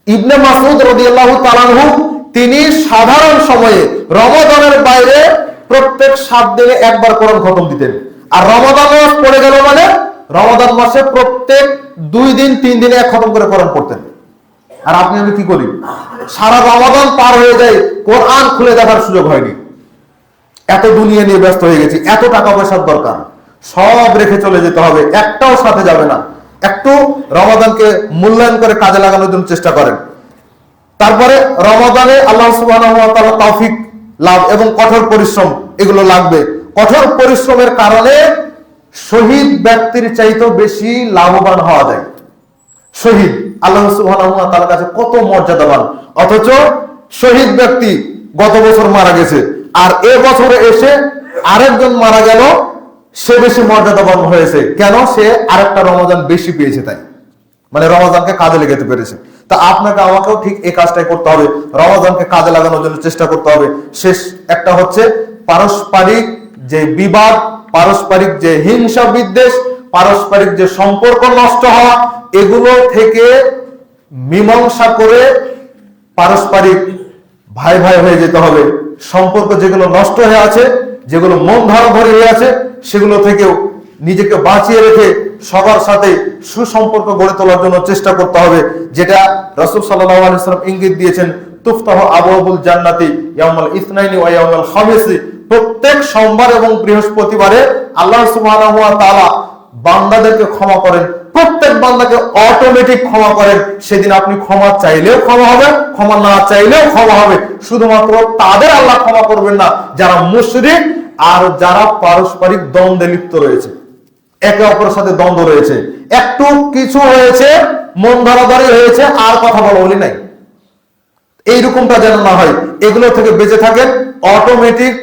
ইবনে মাসউদ রাদিয়াল্লাহু তাআলা আনহু তিনি সাধারণ সময়ে রমাদানের বাইরে প্রত্যেক 7 দিনে একবার কোরআন খতম দিতেন। আর রমাদান মাস পড়ে গেল মানে রমাদান মাসে প্রত্যেক 2 দিন 3 দিনে এক খতম করে কোরআন পড়তেন। আর আপনি আমি কি করি, সারা রমাদান পার হয়ে যায়, কোরআন খুলে দেখার সুযোগ হয়নি। এত দুনিয়া নিয়ে ব্যস্ত হয়ে গেছি, এত টাকা পয়সার দরকার, সব রেখে চলে যেতে হবে, একটাও সাথে যাবে না। একটু রমাদানকে মূল্যায়ন করে কাজে লাগানোর জন্য চেষ্টা করেন। তারপরে রমাদানে আল্লাহ সুবহানাহু ওয়া তাআলা তৌফিক লাভ এবং কঠোর পরিশ্রম এগুলো লাগবে। কঠোর পরিশ্রমের কারণে শহীদ ব্যক্তির চাইতেও বেশি লাভবান হওয়া যায়। শহীদ আল্লাহ সুবহানাহু ওয়া তাআলার কাছে কত মর্যাদাবান, অথচ শহীদ ব্যক্তি গত বছর মারা গেছে, আর এ বছরে এসে আরেকজন মারা গেল, সে বেশি মর্যাদাবান হয়েছে। কেন? সে আরেকটা রমজান বেশি পেয়েছে, তাই মানে রমজানকে কাজে লেগাতে পেরেছে। তা আপনাকে আমাকেও ঠিক এই কাজটাই করতে হবে, রমজানকে কাজে লাগানোর জন্য চেষ্টা করতে হবে। শেষ একটা হচ্ছে পারস্পরিক যে বিবাদ, পারস্পরিক যে হিংসা বিদ্বেষ, পারস্পরিক যে সম্পর্ক নষ্ট হওয়া, এগুলো থেকে মীমাংসা করে পারস্পরিক ভাই ভাই হয়ে যেতে হবে। সম্পর্ক যেগুলো নষ্ট হয়ে আছে, যেগুলো মন ধরাধরি হয়ে আছে, সেগুলো থেকেও নিজেকে বাঁচিয়ে রেখে সবার সাথে সুসম্পর্ক গড়ে তোলার জন্য চেষ্টা করতে হবে, যেটা রাসূল সাল্লাল্লাহু আলাইহি ওয়াসাল্লাম ইঙ্গিত দিয়েছেন, তুফতাহু আবওয়াবুল জান্নাতি ইয়াউমাল ইসনাইনি ওয়া ইয়াউমাল খামিসি। প্রত্যেক সোমবার এবং বৃহস্পতিবারে আল্লাহ সুবহানাহু ওয়া তাআলা বান্দাদেরকে ক্ষমা করেন, প্রত্যেক বান্দাকে অটোমেটিক ক্ষমা করেন। সেদিন আপনি ক্ষমা চাইলেও ক্ষমা হবে, ক্ষমা না চাইলেও ক্ষমা হবে। শুধুমাত্র তাদের আল্লাহ ক্ষমা করবেন না যারা মুশরিক আর যারা পারস্পরিক দ্বন্দ্বে লিপ্ত রয়েছে, একে অপরের সাথে দ্বন্দ্ব রয়েছে, একটু কিছু হয়েছে, মন ধরাধরি হয়েছে, আর কথা বলি নাই, এইরকমটা যেন না হয়। এগুলো থেকে বেঁচে থাকেন। অটোমেটিক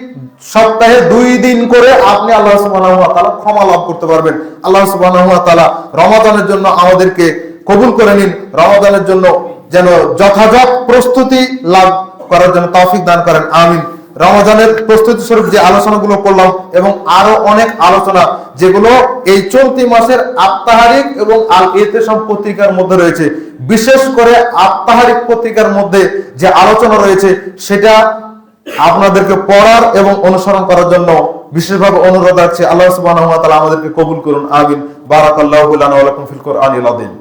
সপ্তাহে 2 দিন করে আপনি আল্লাহ সুবহানাহু ওয়া তাআলা ক্ষমা লাভ করতে পারবেন। আল্লাহ সুবহানাহু ওয়া তাআলা রমাদানের জন্য আমাদেরকে কবুল করে নিন, রমাদানের জন্য যেন যথাযথ প্রস্তুতি লাভ করার জন্য তৌফিক দান করেন, আমিন। রমজানের প্রস্তুতি স্বরূপ যে আলোচনাগুলো করলাম এবং আরো অনেক আলোচনা যেগুলো এই চলতি মাসের আত্মাহারিক এবং আল ইতিসাম পত্রিকার মধ্যে রয়েছে, বিশেষ করে আত্মাহারিক পত্রিকার মধ্যে যে আলোচনা রয়েছে সেটা আপনাদেরকে পড়ার এবং অনুসরণ করার জন্য বিশেষভাবে অনুরোধ রাখছি। আল্লাহ সুবহানাহু ওয়া তাআলা আমাদেরকে কবুল করুন, আমিন। বারাকাল্লাহু লানা ওয়া লাকুম ফিল কুরআনিল আযীম।